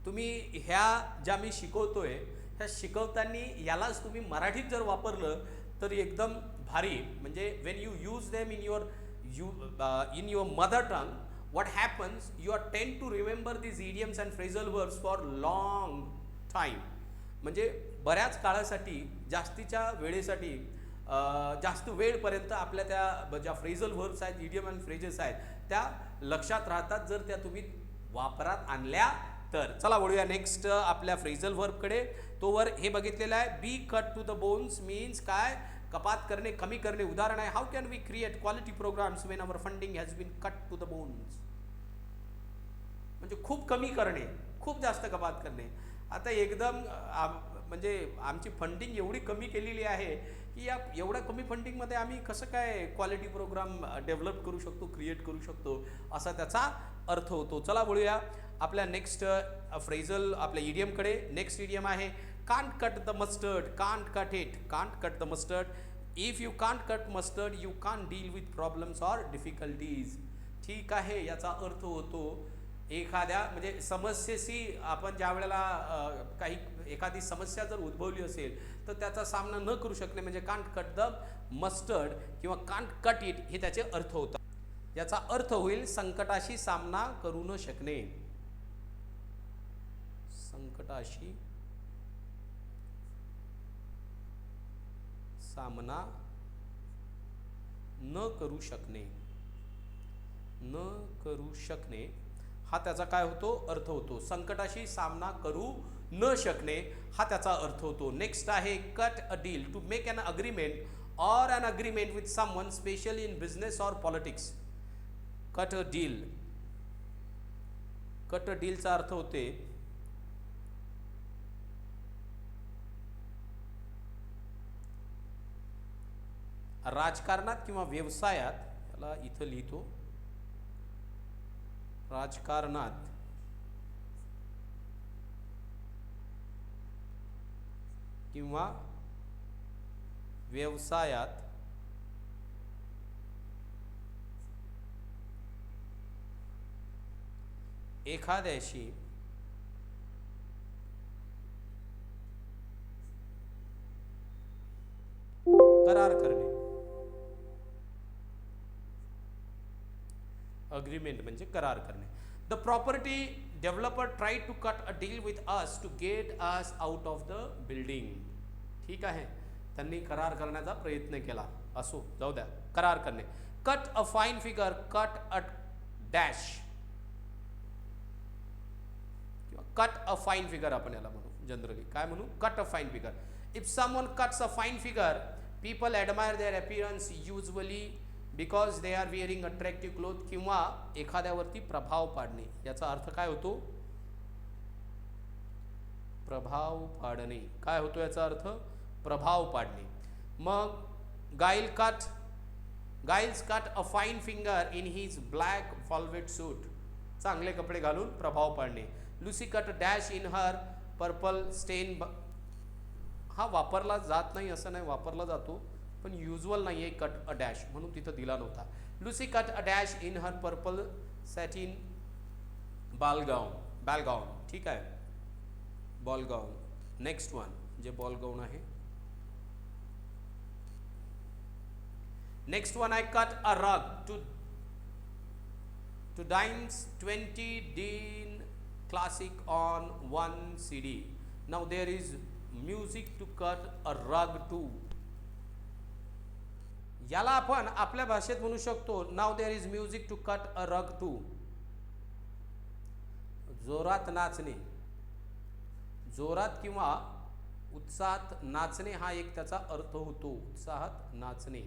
तुम्ही ह्या ज्या मी शिकवतोय ह्या शिकवताना यालाच तुम्ही मराठीत जर वापरलं तर एकदम भारी. म्हणजे Wien you use them in your mother tongue, what happens, you are tend to remember these idioms and phrasal verbs for long time. म्हणजे बऱ्याच काळासाठी, जास्तीच्या वेळेसाठी, जास्त वेळपर्यंत आपल्या त्या ज्या फ्रेझल वर्ब्स आहेत, इडियम आणि फ्रेजेस आहेत त्या लक्षात राहतात जर त्या तुम्ही वापरात आणल्या तर. चला वळूया नेक्स्ट आपल्या फ्रेझल वर्बकडे. तोवर हे बघितलेलं आहे be cut to the bones means काय, कपात करणे, कमी करणे. उदाहरण आहे how can we create quality programmes when our funding has been cut to the bones. म्हणजे खूप कमी करणे, खूप जास्त कपात करणे. आता एकदम म्हणजे आमची फंडिंग एवढी कमी केलेली आहे की या एवढ्या कमी फंडिंगमध्ये आम्ही कसं काय क्वालिटी प्रोग्राम डेव्हलप करू शकतो, क्रिएट करू शकतो असा त्याचा अर्थ होतो. चला वळूया आपल्या नेक्स्ट फ्रेझल आपल्या इडियमकडे. नेक्स्ट इडियम आहे can't cut the mustard, can't cut it. Can't cut the mustard. If you can't cut mustard you can't deal with problems or difficulties. ठीक आहे. याचा अर्थ होतो एखाद्या म्हणजे समस्येशी आपण ज्या वेळेला काही एखादी समस्या जर उद्भवली असेल तर त्याचा सामना न करू शकणे म्हणजे कांट कट द मस्टर्ड किंवा कांट कट इट हे त्याचे अर्थ होतात. याचा अर्थ होईल संकटाशी सामना करू न शकणे. संकटाशी सामना न करू शकणे. न करू शकणे हा त्याचा काय होतो अर्थ होतो. संकटाशी सामना करू न शकणे हा त्याचा अर्थ होतो. नेक्स्ट आहे cut a deal to make an agreement और an agreement with someone specially in business और politics. Cut a deal. Cut a डीलचा अर्थ होते राजकारणात किंवा व्यवसायात, याला इथं लिहितो, राजकारणात किंवा व्यवसायात एखाद्याशी करार करणे. अग्रीमेंट म्हणजे करार करणे. The property developer try to cut a deal with us to get us out of the building. ठीक आहे, त्यांनी करार करण्याचा प्रयत्न केला. असो, जाऊ द्या, करार करणे. Cut a fine figure, cut a dash किंवा कट अ फाईन फिगर आपण याला म्हणू. जनरली काय म्हणू, cut a fine figure. If someone cuts a fine figure, people admire their appearance usually because they are wearing attractive cloth. किंवा एखाद्यावरती प्रभाव पाडणे. याचा अर्थ काय होतो, प्रभाव पाडणे. काय होतो याचा अर्थ, प्रभाव पाडणे. मग Giles cut a fine finger in his black velvet suit. चांगले कपडे घालून प्रभाव पाडणे. Lucy cut dash in her purple stain. हा वापरला जात नाही असं नाही, वापरला जातो पण युजल नाही आहे कट अ डॅश, म्हणून तिथं दिला नव्हता. Lucy cut a dash in her purple satin ballgown. ठीक आहे, बॉलगाऊन. नेक्स्ट वन जे बॉलगाऊन आहे. नेक्स्ट वन आहे cut a rug to dines 20 Dean classic on 1 CD. Now there is music to cut a rug to. याला आपण आपल्या भाषेत म्हणू शकतो, now there is music to cut a rug to. जोरात नाचणे. जोरात किंवा उत्साहात नाचणे हा एक त्याचा अर्थ होतो. उत्साहात नाचणे.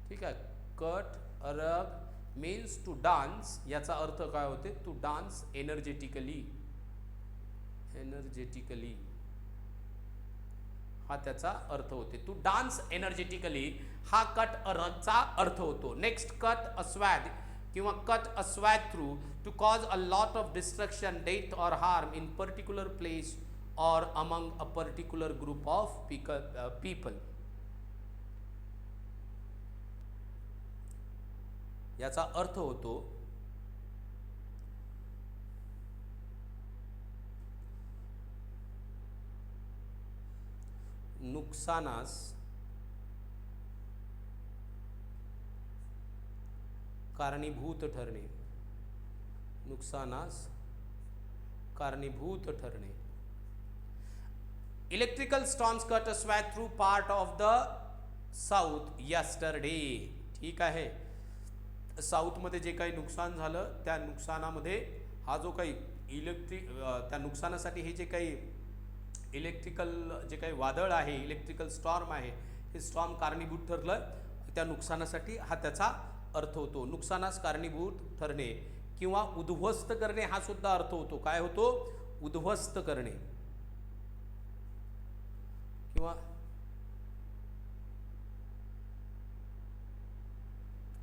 ठीक आहे. कट अ रग मीन्स टू डान्स. याचा अर्थ काय होते, टू डान्स एनर्जेटिकली. एनर्जेटिकली हा त्याचा अर्थ होते. टू डान्स एनर्जेटिकली हा कट अ रगचा अर्थ होतो. नेक्स्ट कट अ स्वॅग किंवा cut a swag through to cause a lot of destruction, death और हार्म इन पर्टिक्युलर प्लेस और among a particular group of people. याचा अर्थ होतो नुकसानास कारणीभूत ठरणे. नुकसानास कारणीभूत ठरणे. Electrical storms cut a swag through part of the south yesterday. ठीक आहे, साऊथमध्ये जे काही नुकसान झालं त्या नुकसानामध्ये हा जो काही त्या नुकसानासाठी हे जे काही इलेक्ट्रिकल जे काही वादळ आहे, इलेक्ट्रिकल स्टॉर्म आहे, हे स्टॉर्म कारणीभूत ठरलं त्या नुकसानासाठी. हा त्याचा अर्थ होतो. नुकसानास कारणीभूत ठरणे किंवा उद्ध्वस्त करणे हा सुद्धा अर्थ होतो. काय होतो, उद्ध्वस्त करणे किंवा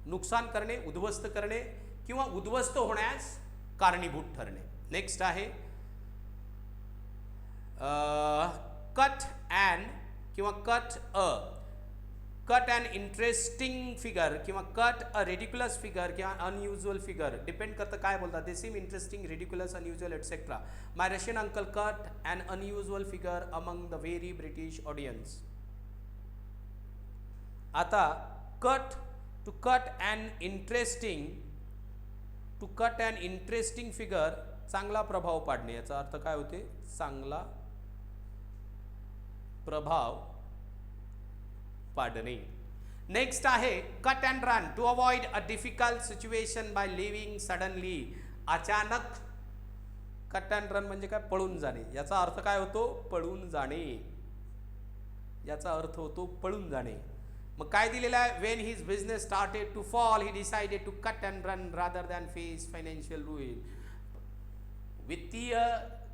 नुकसान करणे, उद्ध्वस्त करणे किंवा उद्ध्वस्त होण्यास कारणीभूत ठरणे. नेक्स्ट आहे कट ॲन किंवा cut a. Cut an interesting figure किंवा कट अ रेडिक्युलस फिगर किंवा अनयुज्युअल फिगर, डिपेंड करतं काय बोलतात. They seem interesting, ridiculous, unusual etcetera. My Russian uncle cut an unusual figure among the very British audience. आता cut, to cut an interesting figure, चांगला प्रभाव पाडणे, याचा अर्थ काय होते? चांगला प्रभाव पाडणे. नेक्स्ट आहे cut and run, to avoid a difficult situation by leaving suddenly. अचानक. कट अँड रन म्हणजे काय? पळून जाणे. याचा अर्थ काय होतो? पळून जाणे. याचा अर्थ होतो पळून जाणे. मग काय दिलेलं आहे? When his business started to fall he decided to cut and run rather than face financial ruin. वित्तीय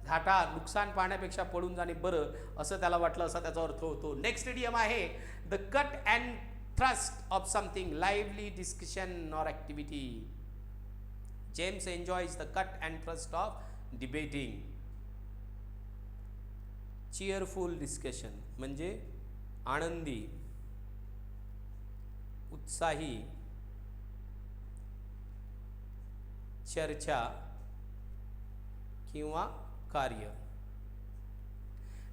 घाटा, नुकसान पाहण्यापेक्षा पळून जाणे बरं, असं त्याला वाटलं, असा त्याचा अर्थ होतो. नेक्स्ट इडियम आहे the cut and thrust of something, lively discussion or activity. James enjoys the cut and thrust of debating. Cheerful discussion म्हणजे आनंदी, उत्साही चर्चा किंवा कार्य.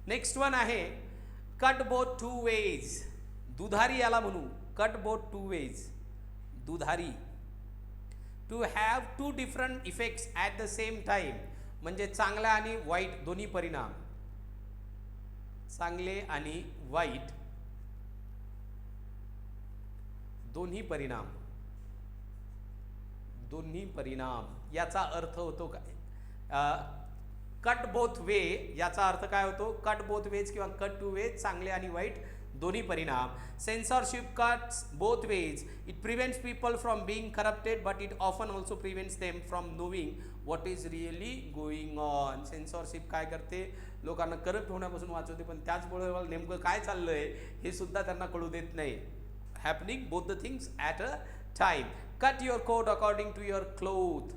नेक्स्ट वन आहे कट बोथ टू वेज. दुधारी याला म्हणू. कट बोथ टू वेज, दुधारी. To have two different effects at the same time म्हणजे चांगला आणि वाईट दोन्ही परिणाम. चांगले आणि वाईट दोन्ही परिणाम. दोन्ही परिणाम याचा अर्थ होतो काय? कट बोथ वे याचा अर्थ काय होतो? कट बोथ वेज किंवा कट टू वेज, चांगले आणि वाईट दोन्ही परिणाम. Censorship cuts both ways. It prevents people from being corrupted but it often also prevents them from नोविंग what is really going on. Censorship काय करते? लोकांना करप्ट होण्यापासून वाचवते, पण त्याचबरोबर नेमकं काय चाललंय हे सुद्धा त्यांना कळू देत नाही. Happening both the things at a time. Cut your coat according to your cloth.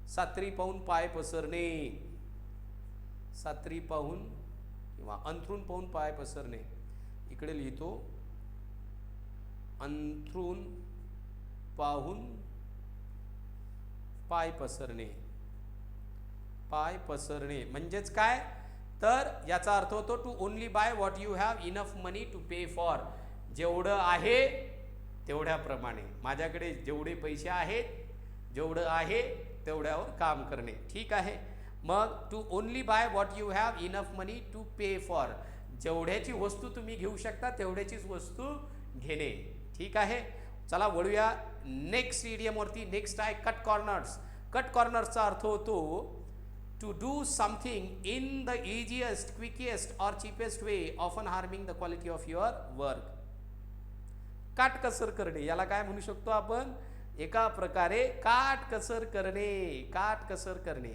सात्री पाहून पाय पसरणे. सात्री पाहून किंवा अंथरूण पाहून पाय पसरणे. इकडे लिहितो अंथरूण पाहून पाय पसरणे. पाय पसरणे म्हणजेच काय? तर याचा अर्थ होतो to only buy what you have enough money to pay for. जेवढं आहे तेवढ्याप्रमाणे, माझ्याकडे जेवढे पैसे आहेत, जेवढं आहे तेवढ्यावर काम करणे. ठीक आहे. मग to only buy what you have enough money to pay for, जेवढ्याची वस्तू तुम्ही घेऊ शकता तेवढ्याचीच वस्तू घेणे. ठीक आहे. चला वळूया नेक्स्ट इडियमवरती. नेक्स्ट आहे कट कॉर्नर्स. कट कॉर्नर्सचा अर्थ होतो to do something in the easiest, quickest or cheapest way, often harming the quality of your work. काटकसर करणे याला काय म्हणू शकतो आपण? एका प्रकारे काटकसर करणे. काटकसर करणे.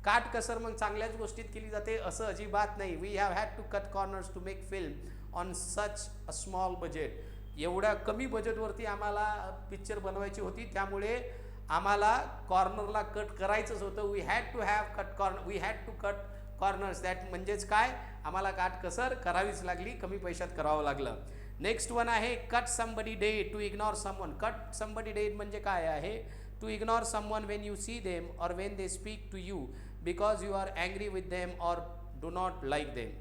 काटकसर मग चांगल्याच गोष्टीत केली जाते असं अजिबात नाही. We have had to cut corners to make film on such a small budget. एवढ्या कमी बजेटवरती आम्हाला पिक्चर बनवायची होती, त्यामुळे आम्हाला कॉर्नरला कट करायचंच होतं. We had to have cut corner, we had to cut corners. That म्हणजेच काय? आम्हाला काटकसर करावीच लागली, कमी पैशात करावं लागलं. नेक्स्ट वन आहे cut somebody dead, to ignore someone. Cut somebody dead म्हणजे काय आहे? To ignore someone when you see them or when they speak to you because you are angry with them or do not like them.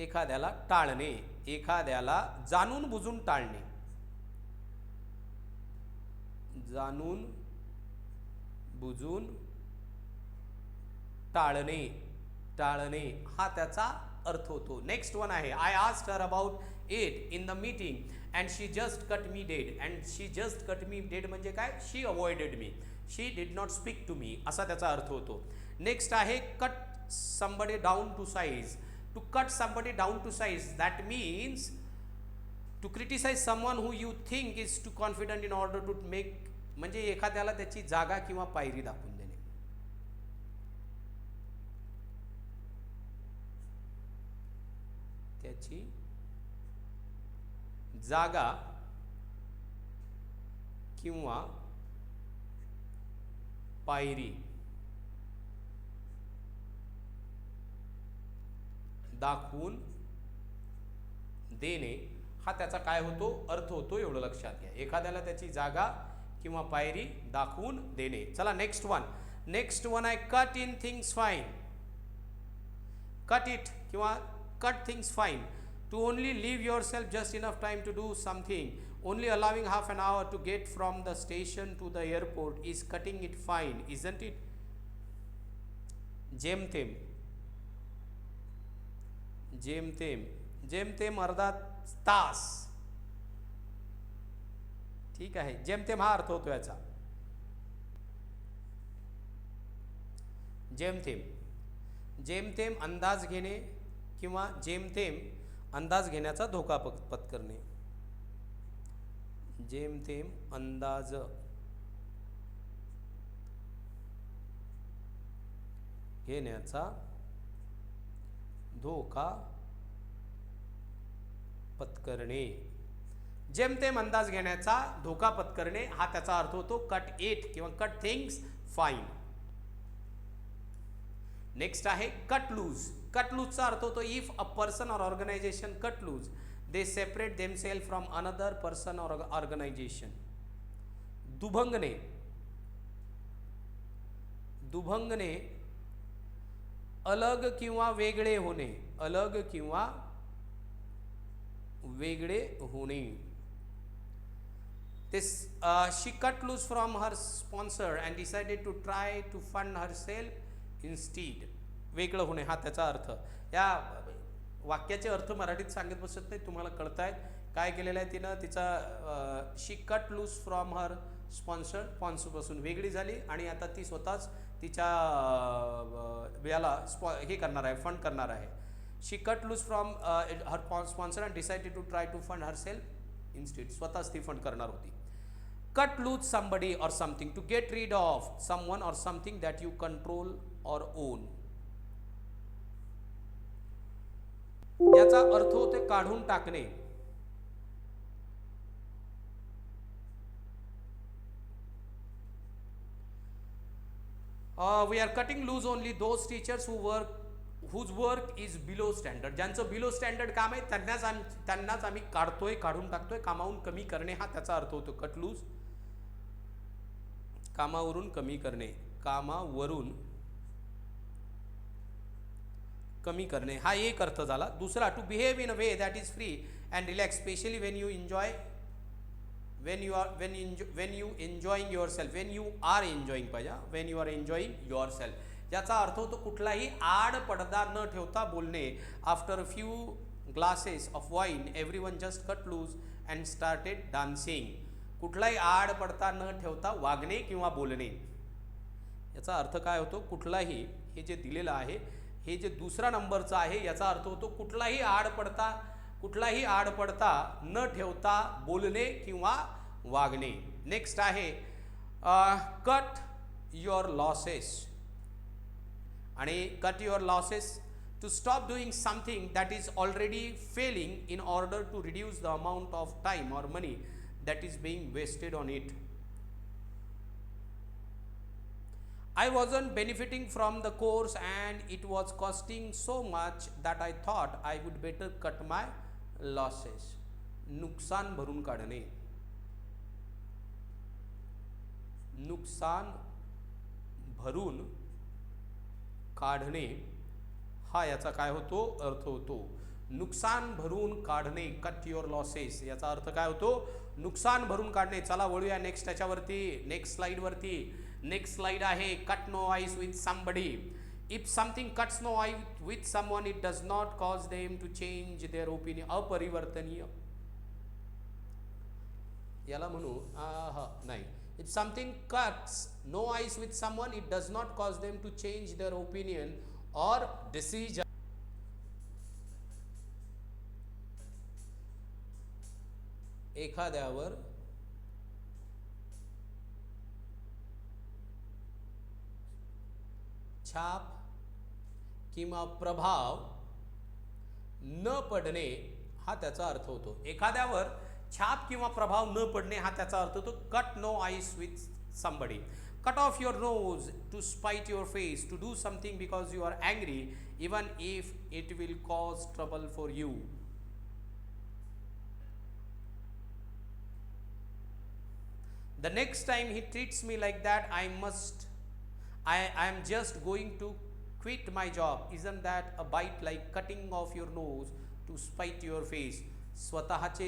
एखाद्याला टाळणे. एखाद्याला जाणून बुजून टाळणे. जाणून बुजून टाळणे. टाळणे हा त्याचा अर्थ होतो. नेक्स्ट वन आहे I asked her about it in the meeting and she just cut me dead. And she just cut me dead म्हणजे काय? She avoided me, she did not speak to me, असा त्याचा अर्थ होतो. Next आहे cut somebody down to size. To cut somebody down to size that means to criticise someone who you think is too confident in order to make, म्हणजे एखाद्याला त्याची जागा किंवा पायरी दाखवून देणे. त्याची जागा किंवा पायरी दाखवून देणे हा त्याचा काय होतो, अर्थ होतो, एवढं लक्षात घ्या. एखाद्याला त्याची जागा किंवा पायरी दाखवून देणे. चला नेक्स्ट वन आहे cut in things fine. Cut it किंवा cut things fine. To only leave yourself just enough time to do something, only allowing half an hour to get from the station to the airport is cutting it fine, isn't it. जेमतेम जेमतेम अर्धा तास. ठीक आहे, जेमतेम हा अर्थ होतो याचा. जेमतेम अंदाज घेणे किंवा जेमतेम अंदाज घेण्याचा धोका पत्करणे. जेमतेम अंदाज घेण्याचा धोका पत्करणे. जेमतेम अंदाज घेण्याचा धोका पत्करणे हा त्याचा अर्थ होतो कट इट किंवा कट थिंग्स फाईन. नेक्स्ट आहे कट लूज. कट लूजचा अर्थ होतो if a person or organisation cut loose they separate themselves from another person or organisation. दुभंगणे अलग किंवा वेगळे होणे. अलग किंवा वेगळे होणे. She cut loose from her sponsor and decided to try to fund herself instead. वेगळं होणे हा त्याचा अर्थ. या वाक्याचे अर्थ मराठीत सांगत बसत नाही, तुम्हाला कळतायत. काय केलेलं आहे तिनं, तिचा शी कट लूज फ्रॉम हर स्पॉन्सरपासून वेगळी झाली आणि आता ती स्वतःच तिच्या याला हे करणार आहे, फंड करणार आहे. She cut loose from her sponsor and decided to try to fund herself instead. स्वतःच ती फंड करणार होती. Cut loose somebody or something to get rid of someone or something that you control or own. याचा अर्थ होते काढून टाकणे. We are cutting loose only those teachers whose work is below standard. ज्यांचं बिलो स्टँडर्ड काम आहे त्यांनाच आम्ही काढून टाकतोय. कामावरून कमी करणे हा त्याचा अर्थ होतो कट लूज. कामावरून कमी करणे, कामावरून कमी करणे हा एक अर्थ झाला. दुसरा to behave in a way that is free and relax specially when you enjoying yourself, when you are enjoying पाहिजे, when you are enjoying yourself. याचा अर्थ होतो कुठलाही आड पडदा न ठेवता बोलणे. After a few glasses of wine everyone just cut loose and started dancing. कुठलाही आड पडदा न ठेवता वागणे किंवा बोलणे. याचा अर्थ काय होतो, कुठलाही, हे जे दिलेलं आहे हे जे दुसरा नंबरचं आहे याचा अर्थ होतो कुठलाही आडपडता न ठेवता बोलणे किंवा वागणे. नेक्स्ट आहे कट युअर लॉसेस. आणि cut your losses to stop doing something that is already failing in order to reduce the amount of time or money that is being wasted on it. I wasn't benefiting from the course and it was costing so much that I thought I would better cut my losses. नुकसान भरून काढणे. नुकसान भरून काढणे हा याचा काय होतो, अर्थ होतो. नुकसान भरून काढणे, कट युअर लॉसेस याचा अर्थ काय होतो, नुकसान भरून काढणे. चला वळूया नेक्स्ट त्याच्यावरती, नेक्स्ट स्लाइडवरती. नेक्स्ट स्लाइड आहे cut no ice with somebody. If something cuts no ice with someone it does not cause them to change their opinion. अपरिवर्तनीय याला म्हणू नाही. If something cuts no ice with someone it does not cause them to change their opinion or decision. एखाद्यावर छाप किंवा प्रभाव न पडणे हा त्याचा अर्थ होतो. एखाद्यावर छाप किंवा प्रभाव न पडणे हा त्याचा अर्थ होतो cut no ice with somebody. Cut off your nose to spite your face, to do something because you are angry even if it will cause trouble for you. The next time he treats me like that I am just going to quit my job isn't that a bit like cutting off your nose to spite your face. स्वतःचे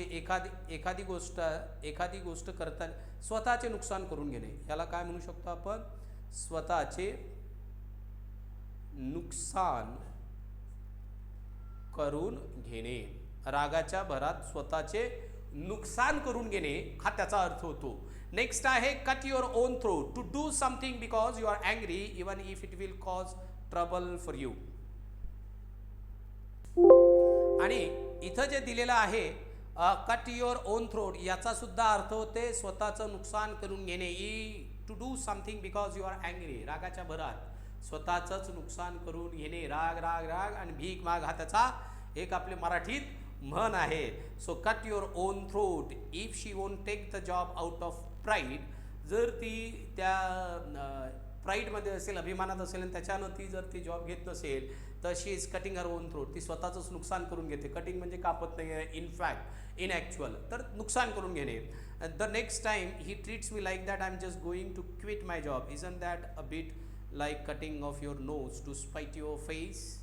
एखादी गोष्ट करताना स्वतःचे नुकसान करून घेणे, याला काय म्हणू शकतो आपण? स्वतःचे नुकसान करून घेणे. रागाच्या भरात स्वतःचे नुकसान करून घेणे हा त्याचा अर्थ होतो. नेक्स्ट आहे cut your own throat, to do something because you are angry even if it will cause trouble for you. आणि इथं जे दिलेलं आहे कट युअर ओन थ्रोट, याचा सुद्धा अर्थ होते स्वतःचं नुकसान करून घेणे. To do something because you are angry, रागाच्या भरात स्वतःचंच नुकसान करून घेणे. राग राग राग आणि भीक माग हा त्याचा एक आपले मराठीत म्हण आहे. So cut your own throat if she won't take the job out of pride. जर ती त्या प्राईडमध्ये असेल, अभिमानात असेल आणि त्याच्यानं ती जर ती जॉब घेत नसेल तर she is cutting her own throat. ती स्वतःचंच नुकसान करून घेते. कटिंग म्हणजे कापत नाही आहे, इन ॲक्च्युअल तर नुकसान करून घेणे. The next time he treats me like that I am just going to quit my job isn't that a bit like cutting off your nose to spite your face.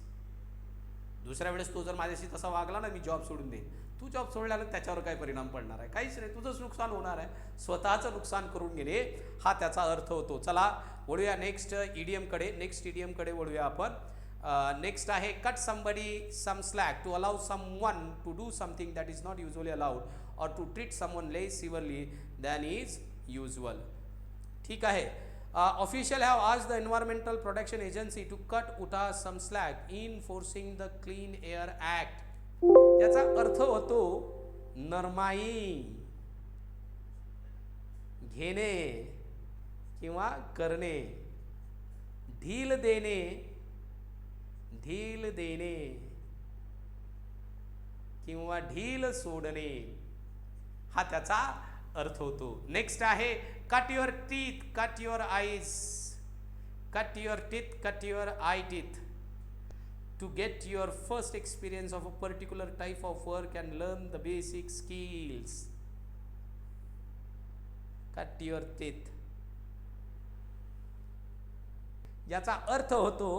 दुसऱ्या वेळेस तो जर माझ्याशी तसा वागला ना, मी जॉब सोडून देईन. तू जॉब सोडल्यानं त्याच्यावर काय परिणाम पडणार आहे? काहीच नाही, तुझंच नुकसान होणार आहे. स्वतःचं नुकसान करून घेणे हा त्याचा अर्थ होतो. चला वळूया नेक्स्ट इडियमकडे वळूया आपण. नेक्स्ट आहे cut somebody some slack to allow someone to do something that is not usually allowed or to treat someone less severely than is usual. ठीक आहे. Official have asked the Environmental Protection Agency to cut Utah some slack in forcing the Clean Air Act. याचा अर्थ होतो नरमाई, घेणे किंवा करणे, ढील देणे किंवा ढील सोडणे हा त्याचा अर्थ होतो. नेक्स्ट आहे cut your teeth, cut your eyes, cut your teeth, cut your I teeth to get your first experience of a particular type of work and learn the basic skills. Cut your teeth. याचा अर्थ होतो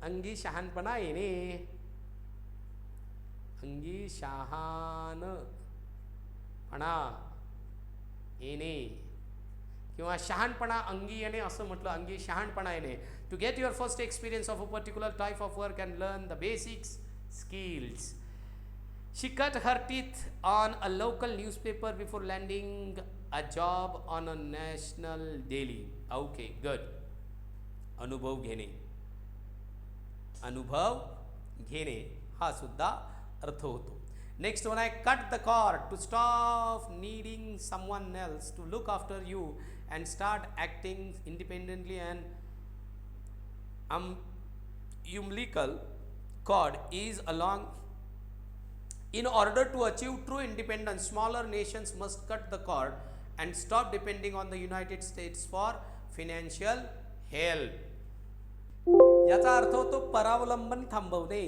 अंगी शहाणपणा येणे, अंगी शहाणपणा येणे किंवा शहाणपणा अंगी येणे असं म्हटलं. अंगी शहाणपणा येणे. To get your first experience of a particular type of work and learn the basic skills. She cut her teeth on a local newspaper before landing a job on a national daily. Okay good. अनुभव घेणे हा सुद्धा अर्थ होतो. Next one आहे cut the cord, to stop needing someone else to look after you and start acting independently. And umbilical cord is along. In order to achieve true independence, smaller nations must cut the cord and stop depending on the United States for financial help. याचा अर्थ होतो परावलंबन थांबवणे,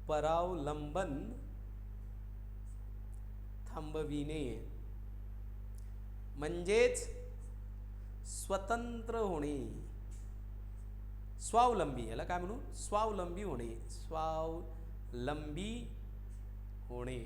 परावलंबन थांबविणे म्हणजेच स्वतंत्र होणे, स्वावलंबी. याला काय म्हणू? स्वावलंबी होणे, स्वावलंबी होणे.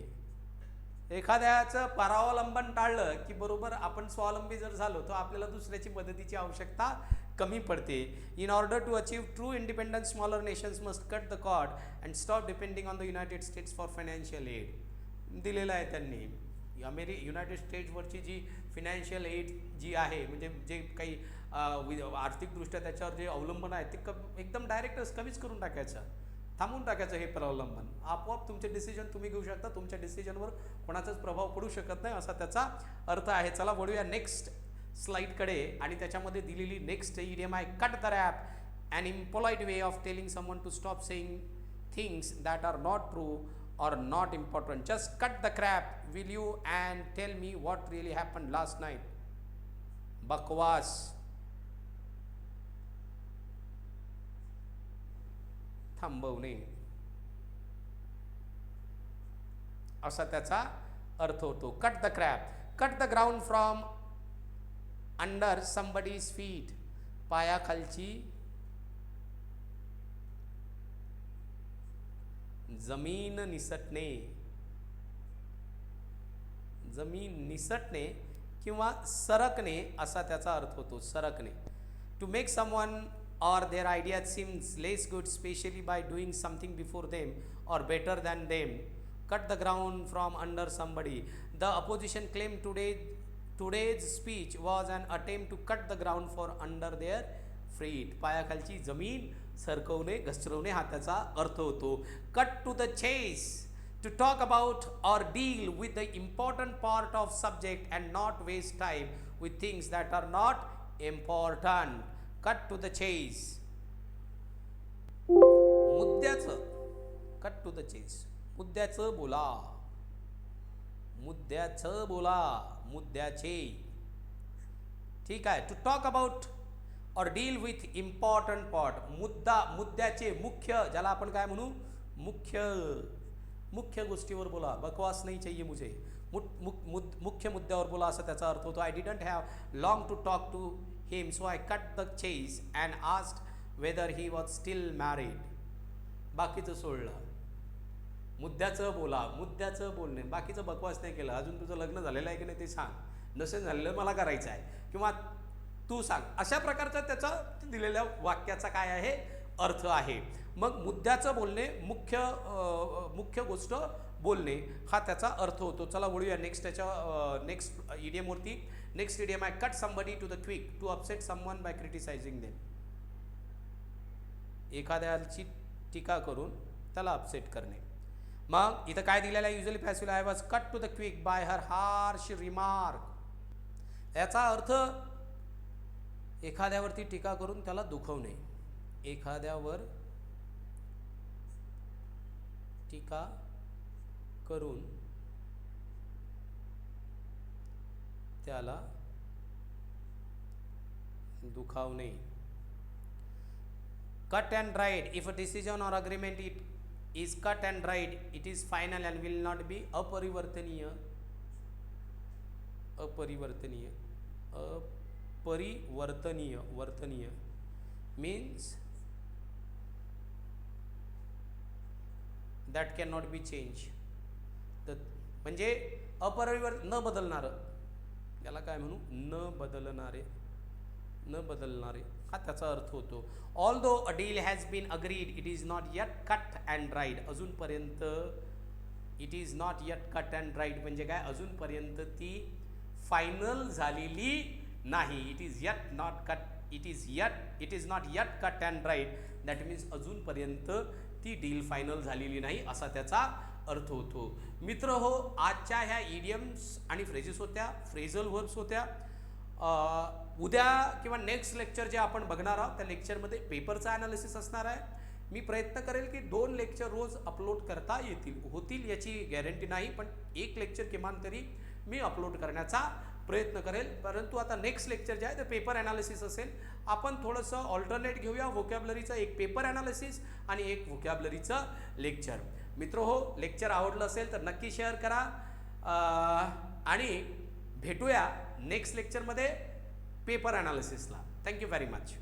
एखाद्याचं परावलंबन टाळलं की बरोबर आपण स्वावलंबी जर झालो तर आपल्याला दुसऱ्याची मदतीची आवश्यकता कमी पडते. In order to achieve true independence, smaller nations must cut the cord and stop depending on the United States for financial aid. दिलेलं आहे त्यांनी. युनायटेड स्टेट्सवरची जी फिनान्शियल एड जी आहे, म्हणजे जे काही आर्थिकदृष्ट्या त्याच्यावर जे अवलंबन आहे ते एकदम डायरेक्टच कमीच करून टाकायचं, थांबवून टाकायचं हे प्रलंबन. आपोआप तुमचे डिसिजन तुम्ही घेऊ शकता, तुमच्या डिसिजनवर कोणाचाच प्रभाव पडू शकत नाही असा त्याचा अर्थ आहे. चला वळूया नेक्स्ट स्लाइडकडे आणि त्याच्यामध्ये दिलेली नेक्स्ट इडियम आहे cut the crap, an impolite way of telling someone to stop saying things that are not true or not important. Just cut the crap, will you, and tell me what really happened last night. बकवास. थांबवणे असा त्याचा अर्थ होतो. Cut the crap. Cut the ground from under somebody's feet, पायाखालची जमीन निसटणे, जमीन निसटणे किंवा सरकणे असा त्याचा अर्थ होतो, सरकणे. To make someone or their idea seems less good, especially by doing something before them or better than them. Cut the ground from under somebody. The opposition claimed today's speech was an attempt to cut the ground for under their feet. पायाखालची जमीन सरकवणे, घसरवणे हा त्याचा अर्थ होतो. Cut to the chase. To talk about or deal with the important part of subject and not waste time with things that are not important. Cut to the chase. मुद्द्याचं, cut to the chase, मुद्द्याचं बोला, मुद्द्याचं बोला, मुद्द्याचे. ठीक आहे. To talk about or deal with important part, मुद्दा, मुद्द्याचे, मुख्य, ज्याला आपण काय म्हणू, मुख्य, मुख्य गोष्टीवर बोला. बकवास नाही चाहिए मुझे, मुख्य मुद्द्यावर बोला असा त्याचा अर्थ होतो. I didn't have long to talk to him, so I cut the chase and asked whether he was still married. बाकीचं सोडलं. मुद्द्याचं बोला, मुद्द्याचं बोलणे, बाकीचं बकवास नाही केलं. अजून तुझं लग्न झालेलं आहे की नाही ते सांग, नसेल झालेलं मला करायचं आहे किंवा तू सांग, अशा प्रकारचा त्याचा दिलेल्या वाक्याचा काय आहे अर्थ आहे. मग मुद्द्याचं बोलणे, मुख्य गोष्ट बोलणे हा त्याचा अर्थ होतो. चला वळूया नेक्स्ट, त्याच्या नेक्स्ट इडियमवरती. नेक्स्ट इडियम आहे cut somebody to the quick, to upset someone by criticising them. एखाद्याची टीका करून त्याला अपसेट करणे. मग इथं काय दिलेलं आहे, usually passive I was cut to the quick by her harsh remark. याचा अर्थ एखाद्यावरती टीका करून त्याला दुखवणे, एखाद्यावर टीका करून त्याला दुखावणे. Cut and dried, if a decision or agreement it is cut and dried, it is final and will not be अपरिवर्तनीय. अपरिवर्तनीय, अपरिवर्तनीय, वर्तनीय means that can not be change. म्हणजे न बदलणारं, याला काय म्हणू, न बदलणारे, न बदलणारे हा त्याचा अर्थ होतो. Although a deal has been agreed, it is not yet cut and dried. अजूनपर्यंत it is not yet cut and dried म्हणजे काय, अजूनपर्यंत ती फायनल झालेली नाही. It is yet not cut, it is not yet cut and dried, that means अजूनपर्यंत ती deal final झालेली नाही असा त्याचा अर्थ होतो. मित्र हो, आजच्या ह्या इडियम्स आणि फ्रेजेस होत्या, फ्रेझल वर्ब्स होत्या. उद्या किंवा नेक्स्ट लेक्चर जे आपण बघणार आहोत त्या लेक्चरमध्ये पेपरचं ॲनालिसिस असणार आहे. मी प्रयत्न करेल की 2 लेक्चर रोज अपलोड करता येतील, होतील याची गॅरंटी नाही, पण 1 लेक्चर किमान तरी मी अपलोड करण्याचा प्रयत्न करेल. परंतु आता नेक्स्ट लेक्चर जे आहे ते पेपर ॲनालिसिस असेल. आपण थोडंसं ऑल्टरनेट घेऊया, व्होकॅब्युलरीचं एक पेपर ॲनालिसिस आणि एक व्होकॅब्युलरीचं लेक्चर. मित्र हो, लेक्चर आवडलं असेल तर नक्की शेअर करा आणि भेटूया नेक्स्ट लेक्चरमध्ये पेपर ॲनालिसिसला. Thank you very much.